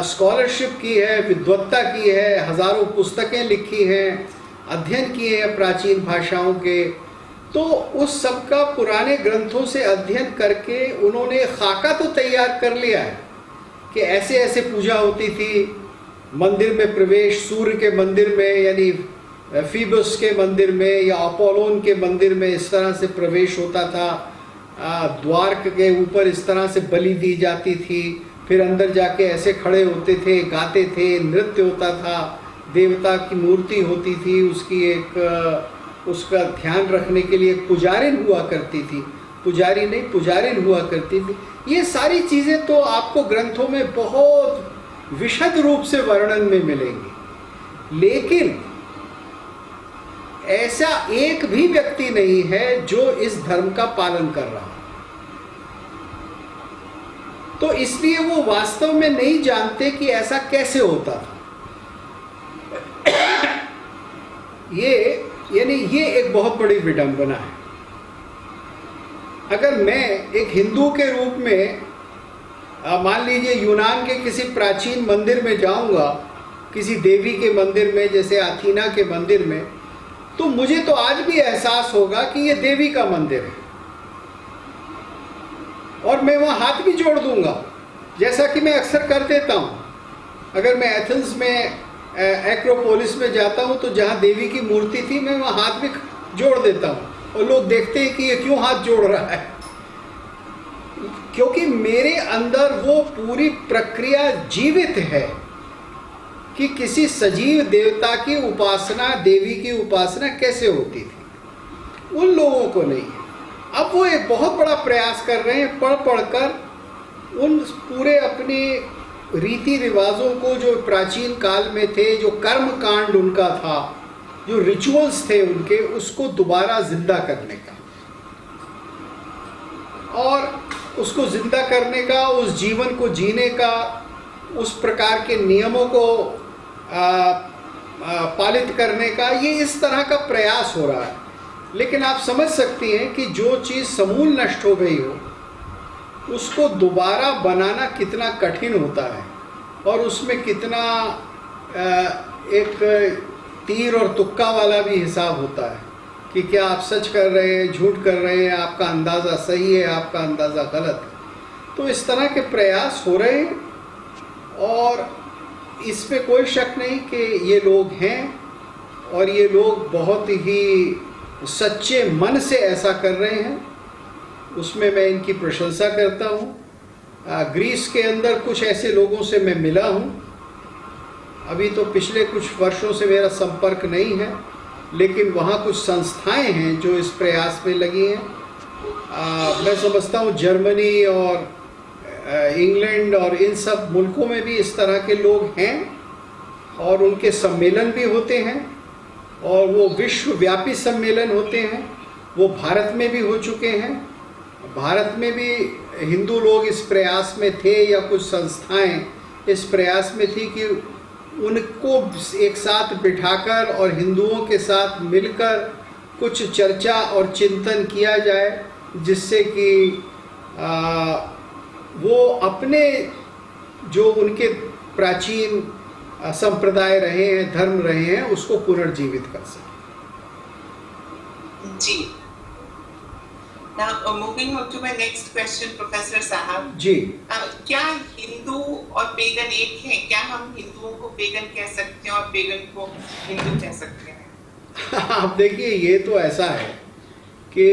स्कॉलरशिप की है, विद्वत्ता की है, हजारों पुस्तकें लिखी हैं, अध्ययन किए हैं प्राचीन भाषाओं के। तो उस सब का पुराने ग्रंथों से अध्ययन करके उन्होंने खाका तो तैयार कर लिया है कि ऐसे ऐसे पूजा होती थी, मंदिर में प्रवेश सूर्य के मंदिर में यानी फीबस के मंदिर में या अपोलोन के मंदिर में इस तरह से प्रवेश होता था, द्वार के ऊपर इस तरह से बलि दी जाती थी, फिर अंदर जाके ऐसे खड़े होते थे, गाते थे, नृत्य होता था, देवता की मूर्ति होती थी, उसकी एक उसका ध्यान रखने के लिए एक पुजारिन हुआ करती थी, पुजारी नहीं पुजारिन हुआ करती थी। ये सारी चीज़ें तो आपको ग्रंथों में बहुत विशद रूप से वर्णन में मिलेंगी, लेकिन ऐसा एक भी व्यक्ति नहीं है जो इस धर्म का पालन कर रहा। तो इसलिए वो वास्तव में नहीं जानते कि ऐसा कैसे होता था। ये एक बहुत बड़ी विडंबना है। अगर मैं एक हिंदू के रूप में मान लीजिए यूनान के किसी प्राचीन मंदिर में जाऊंगा, किसी देवी के मंदिर में, जैसे अथीना के मंदिर में, तो मुझे तो आज भी एहसास होगा कि ये देवी का मंदिर है, और मैं वहाँ हाथ भी जोड़ दूंगा, जैसा कि मैं अक्सर कर देता हूँ। अगर मैं एथेंस में एक्रोपोलिस में जाता हूँ तो जहाँ देवी की मूर्ति थी, मैं वहाँ हाथ भी जोड़ देता हूँ, और लोग देखते हैं कि ये क्यों हाथ जोड़ रहा है, क्योंकि मेरे अंदर वो पूरी प्रक्रिया जीवित है कि किसी सजीव देवता की उपासना, देवी की उपासना कैसे होती थी। उन लोगों को नहीं है। अब वो एक बहुत बड़ा प्रयास कर रहे हैं, पढ़ पढ़ कर उन पूरे अपने रीति रिवाजों को जो प्राचीन काल में थे, जो कर्म कांड उनका था, जो रिचुअल्स थे उनके, उसको दोबारा जिंदा करने का, और उसको जिंदा करने का, उस जीवन को जीने का, उस प्रकार के नियमों को पालित करने का, ये इस तरह का प्रयास हो रहा है। लेकिन आप समझ सकती हैं कि जो चीज़ समूल नष्ट हो गई हो उसको दोबारा बनाना कितना कठिन होता है, और उसमें कितना एक तीर और तुक्का वाला भी हिसाब होता है कि क्या आप सच कर रहे हैं, झूठ कर रहे हैं, आपका अंदाज़ा सही है, आपका अंदाज़ा गलत है। तो इस तरह के प्रयास हो रहे हैं, और इस पे कोई शक नहीं कि ये लोग हैं, और ये लोग बहुत ही सच्चे मन से ऐसा कर रहे हैं। उसमें मैं इनकी प्रशंसा करता हूँ। ग्रीस के अंदर कुछ ऐसे लोगों से मैं मिला हूँ, अभी तो पिछले कुछ वर्षों से मेरा संपर्क नहीं है, लेकिन वहाँ कुछ संस्थाएं हैं जो इस प्रयास में लगी हैं। मैं समझता हूँ जर्मनी और इंग्लैंड और इन सब मुल्कों में भी इस तरह के लोग हैं, और उनके सम्मेलन भी होते हैं, और वो विश्वव्यापी सम्मेलन होते हैं। वो भारत में भी हो चुके हैं। भारत में भी हिंदू लोग इस प्रयास में थे, या कुछ संस्थाएं इस प्रयास में थी कि उनको एक साथ बिठाकर और हिंदुओं के साथ मिलकर कुछ चर्चा और चिंतन किया जाए, जिससे कि वो अपने जो उनके प्राचीन संप्रदाय रहे हैं, धर्म रहे हैं, उसको पुनर्जीवित कर सकें। जी। Now moving on to my next question, Professor Sahab. जी। क्या हिंदू और पेगन एक हैं? क्या हम हिंदुओं को पेगन कह सकते हैं और पेगन को हिंदू कह सकते हैं? आप देखिए, ये तो ऐसा है कि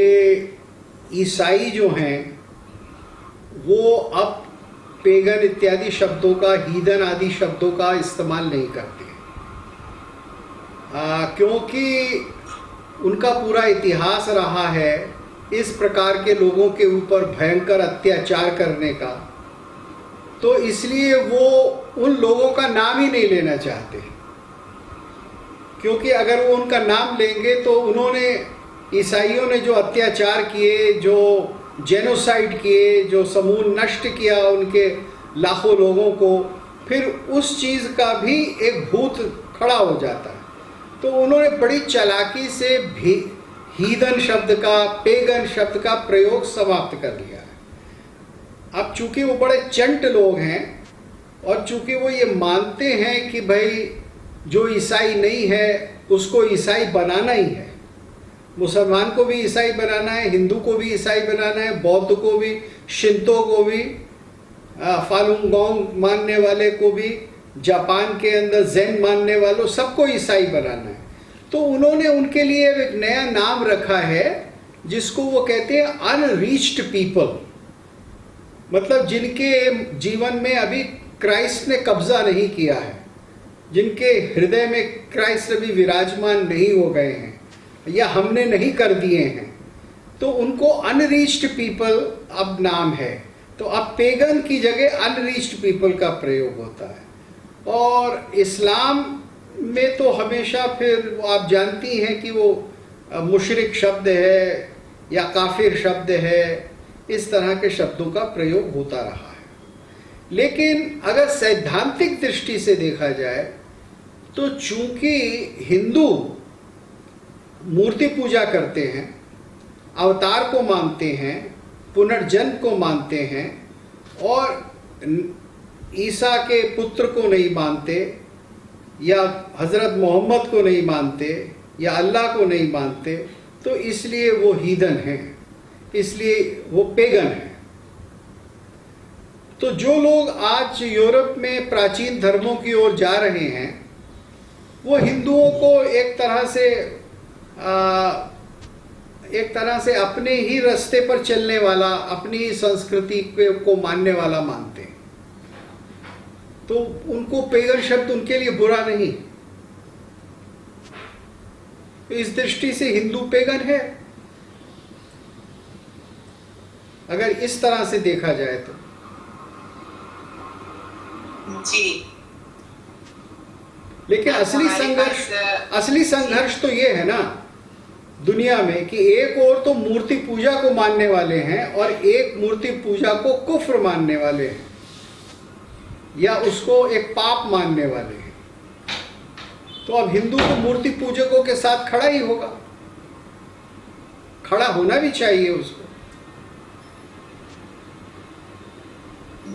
ईसाई जो हैं वो अब पेगन इत्यादि शब्दों का, हीदन आदि शब्दों का इस्तेमाल नहीं करते, क्योंकि उनका पूरा इतिहास रहा है इस प्रकार के लोगों के ऊपर भयंकर अत्याचार करने का, तो इसलिए वो उन लोगों का नाम ही नहीं लेना चाहते, क्योंकि अगर वो उनका नाम लेंगे तो उन्होंने, ईसाइयों ने जो अत्याचार किए, जो जेनोसाइड किए, जो समूल नष्ट किया उनके लाखों लोगों को, फिर उस चीज़ का भी एक भूत खड़ा हो जाता है। तो उन्होंने बड़ी चालाकी से भी हीदन शब्द का, पेगन शब्द का प्रयोग समाप्त कर लिया है। अब चूंकि वो बड़े चंट लोग हैं, और चूंकि वो ये मानते हैं कि भाई जो ईसाई नहीं है उसको ईसाई बनाना ही है, मुसलमान को भी ईसाई बनाना है, हिंदू को भी ईसाई बनाना है, बौद्ध को भी, शिंतो को भी, फालुन गोंग मानने वाले को भी, जापान के अंदर ज़ेन मानने वालों, सबको ईसाई बनाना है। तो उन्होंने उनके लिए एक नया नाम रखा है जिसको वो कहते हैं अनरीच्ड पीपल, मतलब जिनके जीवन में अभी क्राइस्ट ने कब्जा नहीं किया है, जिनके हृदय में क्राइस्ट अभी विराजमान नहीं हो गए हैं या हमने नहीं कर दिए हैं, तो उनको अनरीच्ड पीपल अब नाम है। तो अब पेगन की जगह अनरीच्ड पीपल का प्रयोग होता है। और इस्लाम में तो हमेशा फिर आप जानती हैं कि वो मुशरिक शब्द है या काफिर शब्द है, इस तरह के शब्दों का प्रयोग होता रहा है। लेकिन अगर सैद्धांतिक दृष्टि से देखा जाए तो चूंकि हिंदू मूर्ति पूजा करते हैं, अवतार को मानते हैं, पुनर्जन्म को मानते हैं, और ईसा के पुत्र को नहीं मानते, या हज़रत मोहम्मद को नहीं मानते, या अल्लाह को नहीं मानते, तो इसलिए वो हीदन हैं, इसलिए वो पेगन हैं। तो जो लोग आज यूरोप में प्राचीन धर्मों की ओर जा रहे हैं, वो हिंदुओं को एक तरह से अपने ही रास्ते पर चलने वाला, अपनी ही संस्कृति को मानने वाला मानते हैं। तो उनको पेगन शब्द उनके लिए बुरा नहीं। इस दृष्टि से हिंदू पेगन है, अगर इस तरह से देखा जाए तो। जी। लेकिन असली संघर्ष तो ये है ना दुनिया में कि एक और तो मूर्ति पूजा को मानने वाले हैं और एक मूर्ति पूजा को कुफ्र मानने वाले हैं, या उसको एक पाप मानने वाले हैं। तो अब हिंदू को मूर्ति पूजकों के साथ खड़ा ही होगा। खड़ा होना भी चाहिए उसको।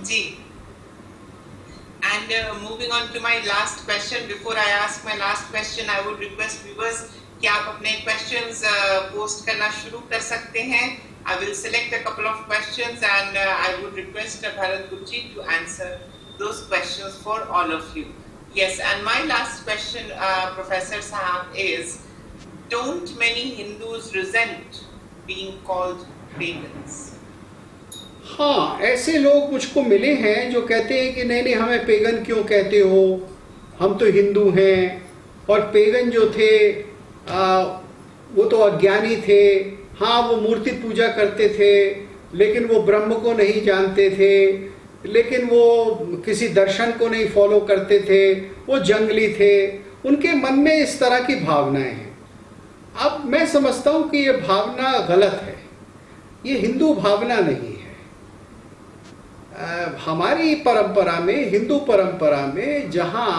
जी। And moving on to my last question, before I ask my last question, I would request viewers कि आप अपने questions post करना शुरू कर सकते हैं. I will select a couple of questions and I would request Bharat Gurji to answer those questions for all of you. Yes, and my last question, Professor Sahab, is: don't many Hindus resent being called pagans? हाँ, ऐसे लोग मुझको मिले हैं जो कहते हैं कि नहीं नहीं, हमें पेगन क्यों कहते हो, हम तो हिंदू हैं। और पेगन जो थे वो तो अज्ञानी थे। हाँ, वो मूर्ति पूजा करते थे, लेकिन वो ब्रह्म को नहीं जानते थे, लेकिन वो किसी दर्शन को नहीं फॉलो करते थे, वो जंगली थे। उनके मन में इस तरह की भावनाएं हैं। अब मैं समझता हूँ कि ये भावना गलत है, ये हिंदू भावना नहीं है। हमारी परंपरा में, हिंदू परंपरा में, जहाँ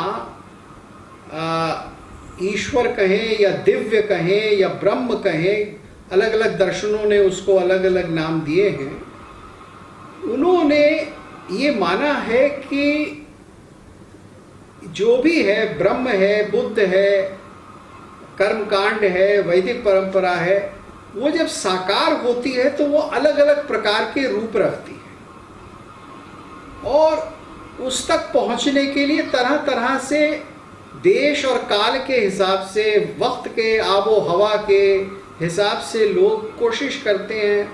ईश्वर कहें या दिव्य कहें या ब्रह्म कहें, अलग अलग दर्शनों ने उसको अलग अलग नाम दिए हैं। उन्होंने ये माना है कि जो भी है, ब्रह्म है, बुद्ध है, कर्मकांड है, वैदिक परंपरा है, वो जब साकार होती है तो वो अलग अलग प्रकार के रूप रखती है। और उस तक पहुंचने के लिए तरह तरह से देश और काल के हिसाब से, वक्त के आबो हवा के हिसाब से लोग कोशिश करते हैं,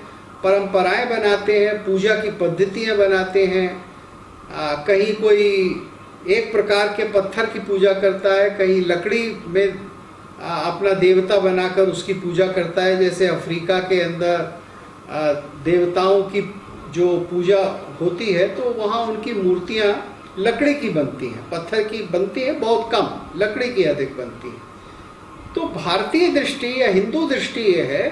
परंपराएं बनाते हैं, पूजा की पद्धतियां बनाते हैं। कहीं कोई एक प्रकार के पत्थर की पूजा करता है, कहीं लकड़ी में अपना देवता बनाकर उसकी पूजा करता है। जैसे अफ्रीका के अंदर देवताओं की जो पूजा होती है तो वहाँ उनकी मूर्तियाँ लकड़ी की बनती हैं, पत्थर की बनती है बहुत कम, लकड़ी की अधिक बनती है। तो भारतीय दृष्टि या हिंदू दृष्टि ये है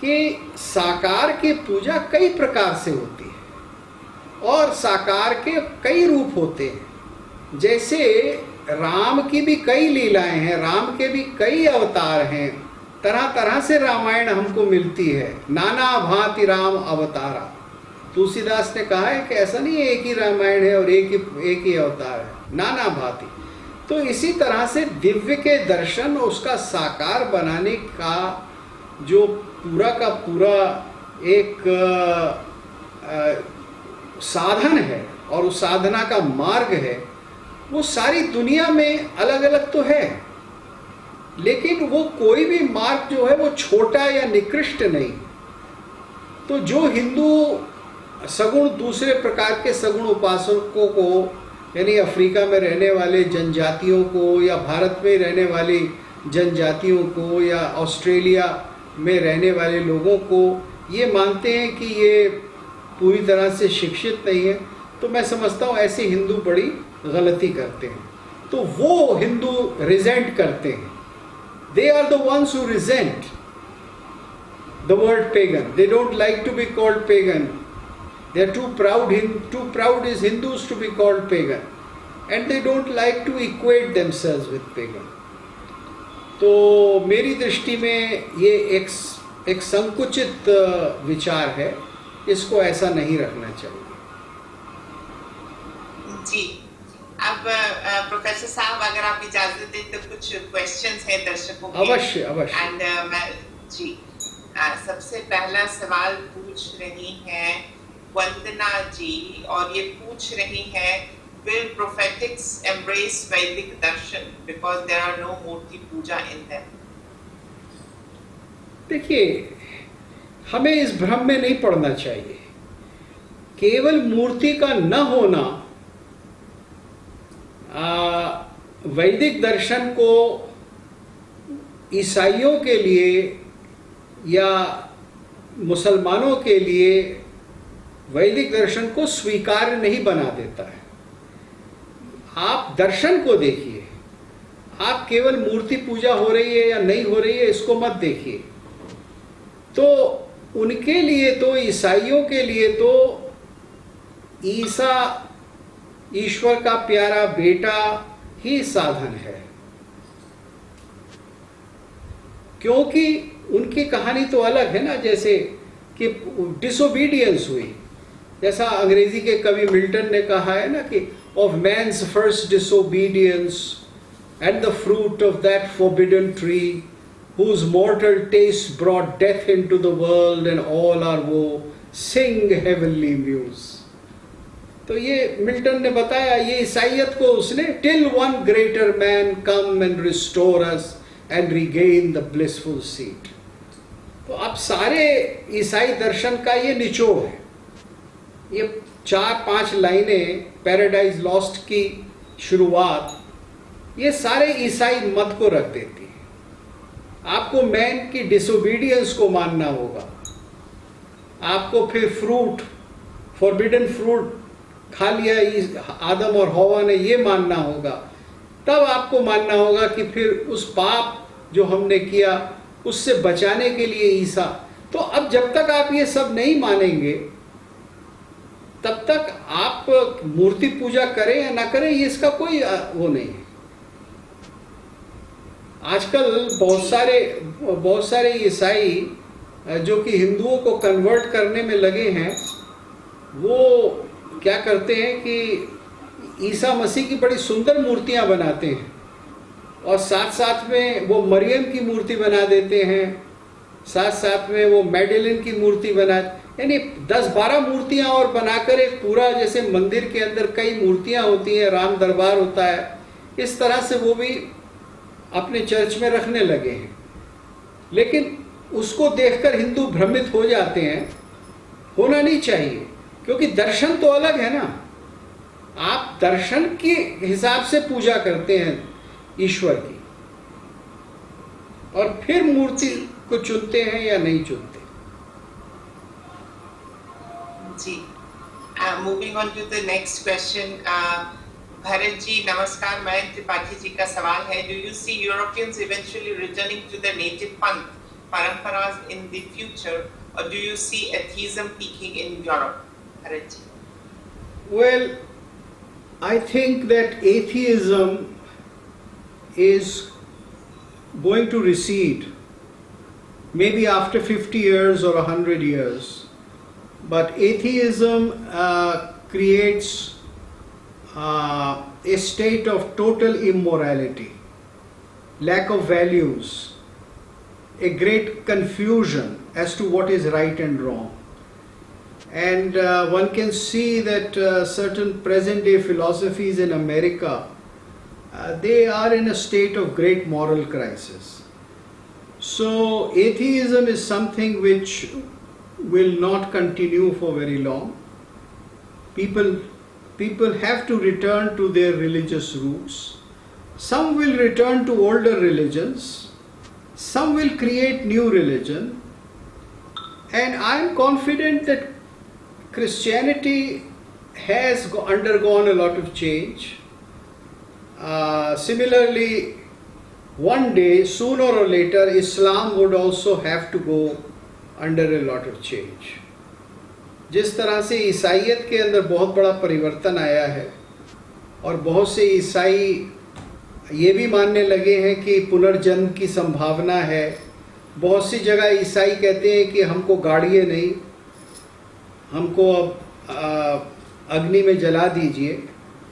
कि साकार की पूजा कई प्रकार से होती है और साकार के कई रूप होते हैं। जैसे राम की भी कई लीलाएं हैं, राम के भी कई अवतार हैं, तरह तरह से रामायण हमको मिलती है। नाना भांति राम अवतारा, तुलसीदास ने कहा है कि ऐसा नहीं है एक ही रामायण है और एक ही अवतार है, नाना भांति। तो इसी तरह से दिव्य के दर्शन और उसका साकार बनाने का जो पूरा का पूरा एक साधन है और उस साधना का मार्ग है, वो सारी दुनिया में अलग अलग तो है, लेकिन वो कोई भी मार्ग जो है वो छोटा या निकृष्ट नहीं। तो जो हिंदू सगुण दूसरे प्रकार के सगुण उपासकों को, यानी अफ्रीका में रहने वाले जनजातियों को या भारत में रहने वाली जनजातियों को या ऑस्ट्रेलिया में रहने वाले लोगों को ये मानते हैं कि ये पूरी तरह से शिक्षित नहीं है, तो मैं समझता हूँ ऐसे हिंदू बड़ी गलती करते हैं। तो वो हिंदू रिजेंट करते हैं। They are the ones who resent the word pagan. They don't like to be called pagan. They are too proud is Hindus to be called pagan, and they don't like to equate themselves with pagan. तो मेरी दृष्टि में ये एक संकुचित विचार है, इसको ऐसा नहीं रखना चाहिए। जी, अब प्रोफेसर साहब अगर आप इजाजत दें तो कुछ क्वेश्चंस हैं दर्शकों के। अवश्य अवश्य। एंड मैं जी सबसे पहला सवाल पूछ रही हैं वंदना जी, और ये पूछ रही हैं, will prophetics embrace Vedic darshan because there are no Murthy Puja in them? देखिए, हमें इस भ्रम में नहीं पड़ना चाहिए। केवल मूर्ति का न होना वैदिक दर्शन को ईसाइयों के लिए या मुसलमानों के लिए वैदिक दर्शन को स्वीकार्य नहीं बना देता है। आप दर्शन को देखिए, आप केवल मूर्ति पूजा हो रही है या नहीं हो रही है इसको मत देखिए। तो उनके लिए तो, ईसाइयों के लिए तो ईसा ईश्वर का प्यारा बेटा ही साधन है। क्योंकि उनकी कहानी तो अलग है ना, जैसे कि डिसोबीडियंस हुई, जैसा अंग्रेजी के कवि मिल्टन ने कहा है ना कि of man's first disobedience and the fruit of that forbidden tree whose mortal taste brought death into the world and all our woe, sing heavenly muse. तो ये मिल्टन ने बताया, ये ईसाइयत को उसने till one greater man come and restore us and regain the blissful seat. तो अब सारे ईसाई दर्शन का ये निचोड़ है, ये 4-5 लाइनें पैराडाइज लॉस्ट की शुरुआत, ये सारे ईसाई मत को रख देती है। आपको मैन की डिसोबीडियंस को मानना होगा, आपको फिर फ्रूट, फॉरबिडन फ्रूट खा लिया आदम और हवा ने, ये मानना होगा। तब आपको मानना होगा कि फिर उस पाप जो हमने किया उससे बचाने के लिए ईसा। तो अब जब तक आप ये सब नहीं मानेंगे तब तक आप मूर्ति पूजा करें या ना करें, ये इसका कोई वो नहीं है। आजकल बहुत सारे ईसाई जो कि हिंदुओं को कन्वर्ट करने में लगे हैं, वो क्या करते हैं कि ईसा मसीह की बड़ी सुंदर मूर्तियां बनाते हैं और साथ साथ में वो मरियम की मूर्ति बना देते हैं, साथ साथ में वो मैडेलिन की मूर्ति बना, यानी 10-12 मूर्तियां और बनाकर एक पूरा, जैसे मंदिर के अंदर कई मूर्तियां होती हैं, राम दरबार होता है, इस तरह से वो भी अपने चर्च में रखने लगे हैं। लेकिन उसको देखकर हिंदू भ्रमित हो जाते हैं, होना नहीं चाहिए, क्योंकि दर्शन तो अलग है ना। आप दर्शन के हिसाब से पूजा करते हैं ईश्वर की, और फिर मूर्ति को चुनते हैं या नहीं चुनते। जी, moving on to the next question. Bharat ji नमस्कार, मयंक त्रिपाठी जी का सवाल है, do you see Europeans eventually returning to the native panth परंपरास इन द फ्यूचर, और do you see atheism peaking in Europe? Bharat ji. Well, I think that atheism is going to recede, maybe after 50 years or 100 years. But atheism creates a state of total immorality, lack of values, a great confusion as to what is right and wrong. And one can see that certain present day philosophies in America, they are in a state of great moral crisis. So atheism is something which will not continue for very long. People have to return to their religious roots. Some will return to older religions, some will create new religion, and I am confident that Christianity has undergone a lot of change. Similarly, one day, sooner or later, Islam would also have to go under a lot of change. जिस तरह से ईसाइयत के अंदर बहुत बड़ा परिवर्तन आया है और बहुत से ईसाई ये भी मानने लगे हैं कि पुनर्जन्म की संभावना है, बहुत सी जगह ईसाई कहते हैं कि हमको गाड़िए नहीं, हमको अब अग्नि में जला दीजिए,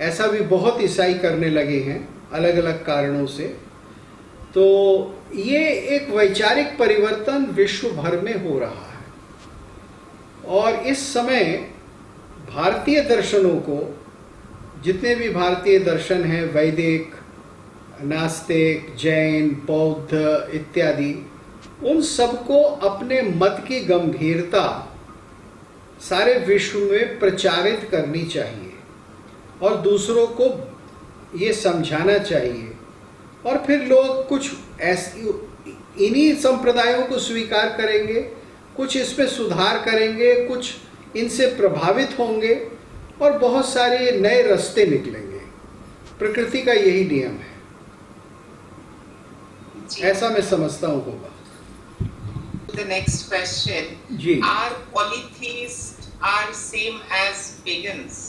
ऐसा भी बहुत ईसाई करने लगे हैं अलग अलग कारणों से। तो ये एक वैचारिक परिवर्तन विश्व भर में हो रहा है, और इस समय भारतीय दर्शनों को, जितने भी भारतीय दर्शन हैं, वैदिक, नास्तिक, जैन, बौद्ध इत्यादि, उन सबको अपने मत की गंभीरता सारे विश्व में प्रचारित करनी चाहिए और दूसरों को ये समझाना चाहिए, और फिर लोग कुछ इन्हीं संप्रदायों को स्वीकार करेंगे, कुछ इसमें सुधार करेंगे, कुछ इनसे प्रभावित होंगे और बहुत सारे नए रास्ते निकलेंगे। प्रकृति का यही नियम है, ऐसा मैं समझता हूँ होगा। The next question. Ji. Are polytheists are same as pagans?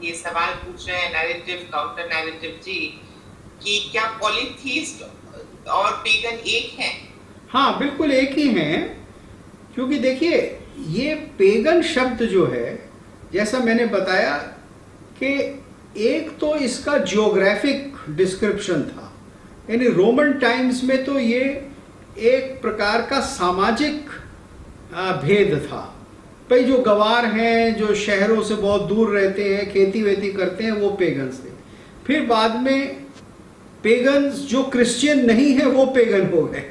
ये सवाल पूछ रहे हैं नैरेटिव काउंटर नैरेटिव जी, कि क्या पॉलीथीस्ट और पेगन एक हैं? हाँ, बिल्कुल एक ही हैं, क्योंकि देखिए ये पेगन शब्द जो है, जैसा मैंने बताया कि एक तो इसका जियोग्राफिक डिस्क्रिप्शन था, यानी रोमन टाइम्स में तो ये एक प्रकार का सामाजिक भेद था। भाई जो गवार हैं, जो शहरों से बहुत दूर रहते हैं, खेती वेती करते हैं, वो पेगन्स थे। फिर बाद में पेगन्स जो क्रिश्चियन नहीं है वो पेगन हो गए,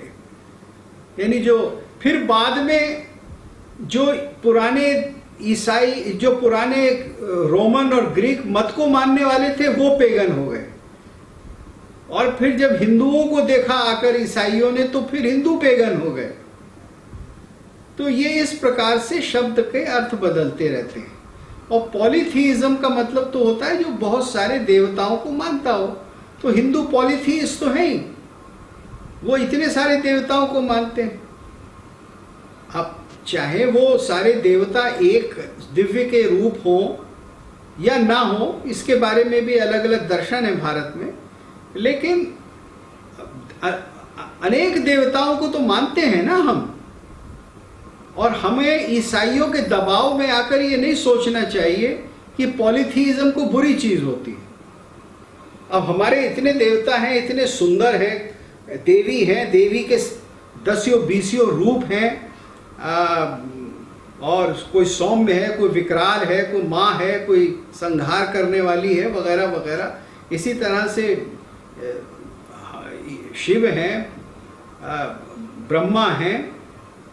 यानी जो फिर बाद में जो पुराने ईसाई, जो पुराने रोमन और ग्रीक मत को मानने वाले थे वो पेगन हो गए, और फिर जब हिंदुओं को देखा आकर ईसाइयों ने, तो फिर हिंदू पेगन हो गए। तो ये इस प्रकार से शब्द के अर्थ बदलते रहते हैं। और पॉलीथीइज्म का मतलब तो होता है जो बहुत सारे देवताओं को मानता हो, तो हिंदू पॉलीथीइस्ट तो है ही, वो इतने सारे देवताओं को मानते हैं। अब चाहे वो सारे देवता एक दिव्य के रूप हो या ना हो, इसके बारे में भी अलग अलग दर्शन है भारत में, लेकिन अनेक देवताओं को तो मानते हैं ना हम। और हमें ईसाइयों के दबाव में आकर ये नहीं सोचना चाहिए कि पॉलीथीइज्म को बुरी चीज होती है। अब हमारे इतने देवता हैं, इतने सुंदर हैं, देवी हैं, देवी के 10-20 रूप हैं, और कोई सौम्य है, कोई विकराल है, कोई माँ है, कोई संहार करने वाली है, वगैरह वगैरह। इसी तरह से शिव हैं, ब्रह्मा हैं,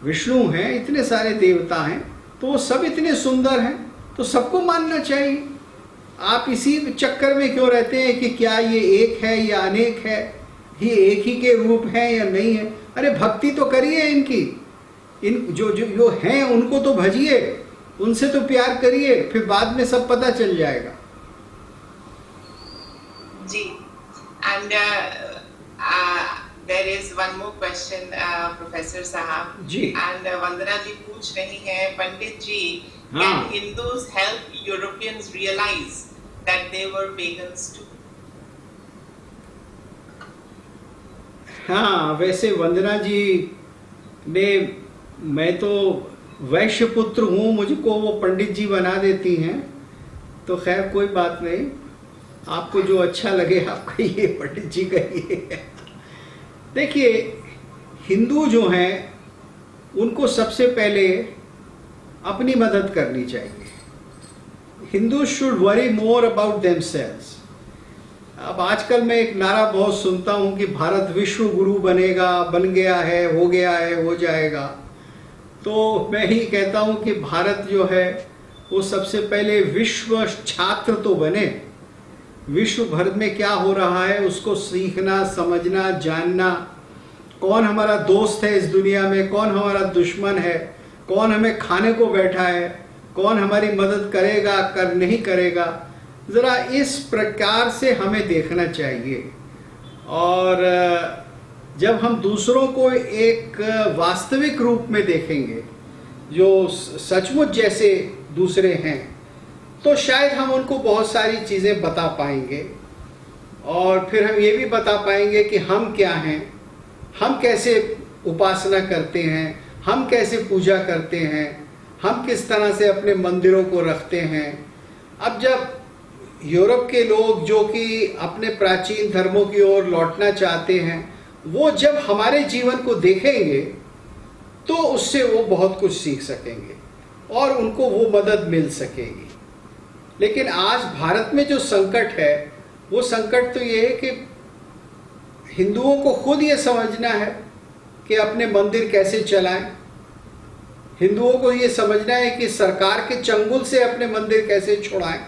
विष्णु हैं, इतने सारे देवता हैं, तो वो सब इतने सुंदर हैं, तो सबको मानना चाहिए। आप इसी चक्कर में क्यों रहते हैं कि क्या ये एक है या अनेक है, ये एक ही के रूप हैं या नहीं है? अरे भक्ति तो करिए इनकी, इन जो हैं उनको तो भजिए, उनसे तो प्यार करिए, फिर बाद में सब पता चल जाएगा। जी, and there is one more question, Professor Sahab. जी। And वंदना जी पूछ रही हैं, पंडित जी, हाँ। can Hindus help Europeans realize that they were pagans too? हाँ, वैसे वंदना जी ने, मैं तो वैश्य पुत्र हूँ, मुझको वो पंडित जी बना देती हैं, तो खैर कोई बात नहीं, आपको जो अच्छा लगे आप कहिए, पंडित जी कहिए। देखिए हिंदू जो हैं उनको सबसे पहले अपनी मदद करनी चाहिए। Hindu should worry more about themselves. अब आजकल मैं एक नारा बहुत सुनता हूँ कि भारत विश्व गुरु बनेगा, बन गया है, हो गया है, हो जाएगा। तो मैं ही कहता हूँ कि भारत जो है वो सबसे पहले विश्व छात्र तो बने, विश्व भर में क्या हो रहा है उसको सीखना, समझना, जानना, कौन हमारा दोस्त है इस दुनिया में, कौन हमारा दुश्मन है, कौन हमें खाने को बैठा है, कौन हमारी मदद करेगा, कर नहीं करेगा, ज़रा इस प्रकार से हमें देखना चाहिए। और जब हम दूसरों को एक वास्तविक रूप में देखेंगे, जो सचमुच जैसे दूसरे हैं, तो शायद हम उनको बहुत सारी चीज़ें बता पाएंगे, और फिर हम ये भी बता पाएंगे कि हम क्या हैं, हम कैसे उपासना करते हैं, हम कैसे पूजा करते हैं, हम किस तरह से अपने मंदिरों को रखते हैं। अब जब यूरोप के लोग जो कि अपने प्राचीन धर्मों की ओर लौटना चाहते हैं, वो जब हमारे जीवन को देखेंगे तो उससे वो बहुत कुछ सीख सकेंगे और उनको वो मदद मिल सकेगी। लेकिन आज भारत में जो संकट है, वो संकट तो ये है कि हिंदुओं को खुद ये समझना है कि अपने मंदिर कैसे चलाएं। हिंदुओं को ये समझना है कि सरकार के चंगुल से अपने मंदिर कैसे छुड़ाएं।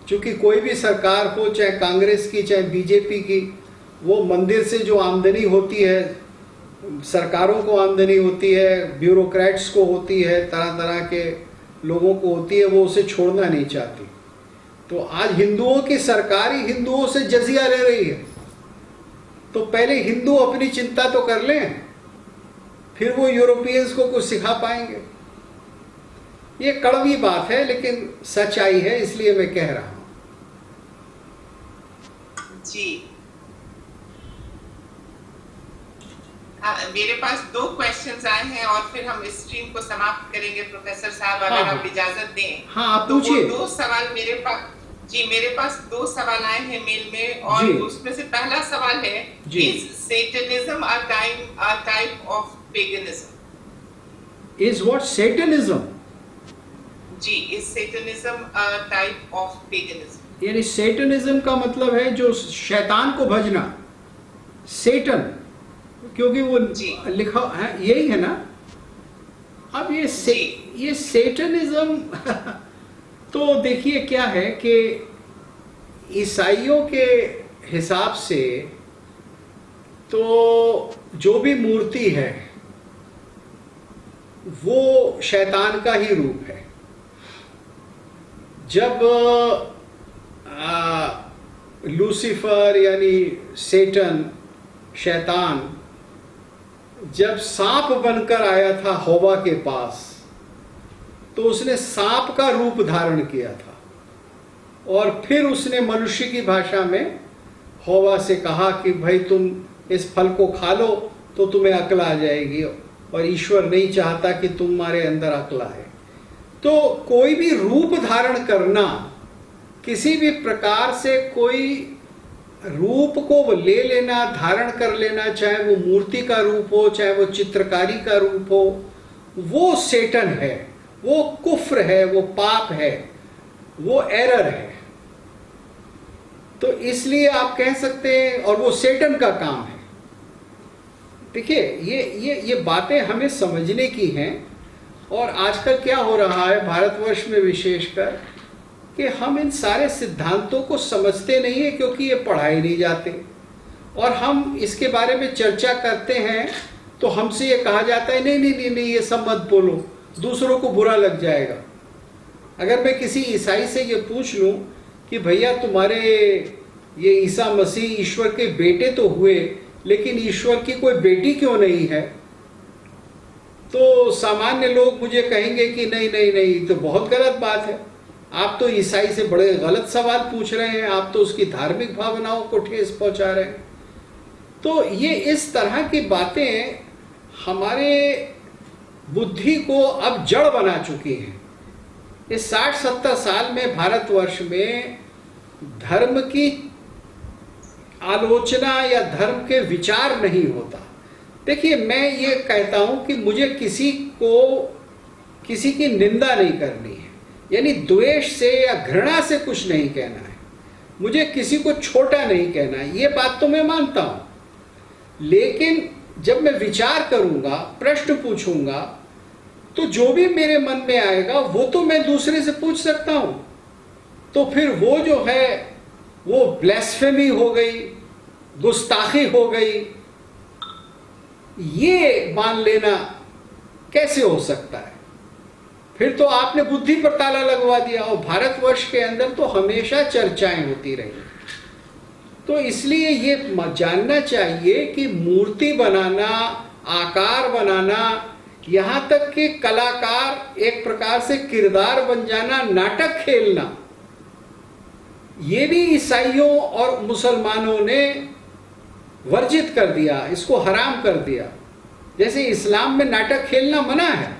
क्योंकि कोई भी सरकार हो, चाहे कांग्रेस की चाहे बीजेपी की, वो मंदिर से जो आमदनी होती है, सरकारों को आमदनी होती है, ब्यूरोक्रेट्स को होती है, तरह तरह के लोगों को होती है, वो उसे छोड़ना नहीं चाहती। तो आज हिंदुओं की सरकार ही हिंदुओं से जजिया ले रही है। तो पहले हिंदू अपनी चिंता तो कर लें, फिर वो यूरोपियंस को कुछ सिखा पाएंगे। ये कड़वी बात है लेकिन सच्चाई है, इसलिए मैं कह रहा हूं। जी, मेरे पास 2 क्वेश्चंस आए हैं और फिर हम इस स्ट्रीम को समाप्त करेंगे प्रोफेसर साहब, अगर हाँ, आप इजाजत दें। हाँ, आप तो वो पूछिए। 2 सवाल मेरे पास 2 सवाल आए हैं मेल में, और जी। उसमें से पहला सवाल है, जी। Is Satanism a type of paganism? Is what Satanism? जी, is Satanism a type of paganism? यानी सेटनिज्म का मतलब है जो शैतान को भजना, सेटन, क्योंकि वो जी। लिखा है यही है ना। अब ये सेटनिज्म तो देखिए क्या है कि ईसाइयों के हिसाब से तो जो भी मूर्ति है वो शैतान का ही रूप है। जब लूसीफर यानी सेटन, शैतान, जब सांप बनकर आया था हवा के पास, तो उसने सांप का रूप धारण किया था और फिर उसने मनुष्य की भाषा में हवा से कहा कि भाई तुम इस फल को खा लो तो तुम्हें अक्ल आ जाएगी, और ईश्वर नहीं चाहता कि तुम्हारे अंदर अक्ल आए। तो कोई भी रूप धारण करना, किसी भी प्रकार से कोई रूप को ले लेना, धारण कर लेना, चाहे वो मूर्ति का रूप हो, चाहे वो चित्रकारी का रूप हो, वो सेटन है, वो कुफ्र है, वो पाप है, वो एरर है। तो इसलिए आप कह सकते हैं, और वो सेटन का काम है। देखिए ये बातें हमें समझने की हैं। और आजकल क्या हो रहा है भारतवर्ष में विशेषकर, कि हम इन सारे सिद्धांतों को समझते नहीं है, क्योंकि ये पढ़ाए नहीं जाते, और हम इसके बारे में चर्चा करते हैं तो हमसे ये कहा जाता है नहीं नहीं नहीं नहीं ये सब मत बोलो, दूसरों को बुरा लग जाएगा। अगर मैं किसी ईसाई से ये पूछ लूं कि भैया तुम्हारे ये ईसा मसीह ईश्वर के बेटे तो हुए, लेकिन ईश्वर की कोई बेटी क्यों नहीं है, तो सामान्य लोग मुझे कहेंगे कि नहीं नहीं नहीं, तो बहुत गलत बात है, आप तो ईसाई से बड़े गलत सवाल पूछ रहे हैं, आप तो उसकी धार्मिक भावनाओं को ठेस पहुंचा रहे हैं। तो ये इस तरह की बातें हमारे बुद्धि को अब जड़ बना चुकी हैं। इस 60-70 साल में भारतवर्ष में धर्म की आलोचना या धर्म के विचार नहीं होता। देखिए मैं ये कहता हूं कि मुझे किसी की निंदा नहीं करनी है, यानी द्वेष से या घृणा से कुछ नहीं कहना है, मुझे किसी को छोटा नहीं कहना है, ये बात तो मैं मानता हूं। लेकिन जब मैं विचार करूंगा, प्रश्न पूछूंगा, तो जो भी मेरे मन में आएगा वो तो मैं दूसरे से पूछ सकता हूं। तो फिर वो जो है वो ब्लेस्फेमी हो गई, गुस्ताखी हो गई, ये मान लेना कैसे हो सकता है? फिर तो आपने बुद्धि पर ताला लगवा दिया। और भारतवर्ष के अंदर तो हमेशा चर्चाएं होती रही, तो इसलिए ये जानना चाहिए कि मूर्ति बनाना, आकार बनाना, यहां तक कि कलाकार एक प्रकार से किरदार बन जाना, नाटक खेलना, ये भी ईसाइयों और मुसलमानों ने वर्जित कर दिया, इसको हराम कर दिया। जैसे इस्लाम में नाटक खेलना मना है,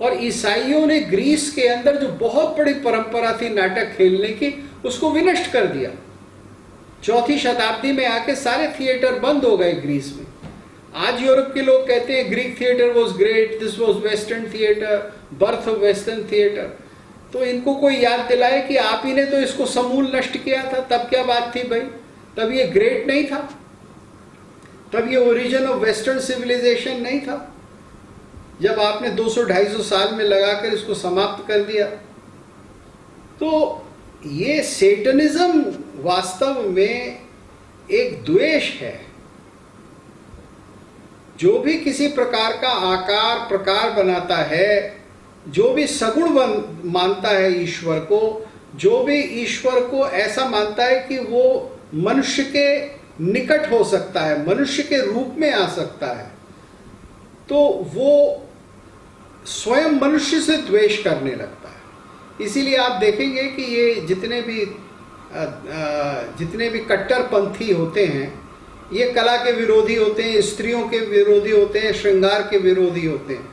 और ईसाइयों ने ग्रीस के अंदर जो बहुत बड़ी परंपरा थी नाटक खेलने की, उसको विनष्ट कर दिया। 4वीं शताब्दी में आके सारे थिएटर बंद हो गए ग्रीस में। आज यूरोप के लोग कहते हैं Greek theatre was great, this was western theatre, birth of western theatre. तो इनको कोई याद दिलाए कि आप ही ने तो इसको समूल नष्ट किया था, तब क्या बात थी भाई? तब ये ग्रेट नहीं था, तब ये ओरिजिन ऑफ वेस्टर्न सिविलाइजेशन नहीं था, जब आपने 200-250 साल में लगाकर इसको समाप्त कर दिया। तो ये सेटनिज्म वास्तव में एक द्वेष है। जो भी किसी प्रकार का आकार प्रकार बनाता है, जो भी सगुण मानता है ईश्वर को, जो भी ईश्वर को ऐसा मानता है कि वो मनुष्य के निकट हो सकता है, मनुष्य के रूप में आ सकता है, तो वो स्वयं मनुष्य से द्वेष करने लगता है। इसीलिए आप देखेंगे कि ये जितने भी कट्टरपंथी होते हैं, ये कला के विरोधी होते हैं, स्त्रियों के विरोधी होते हैं, श्रृंगार के विरोधी होते हैं।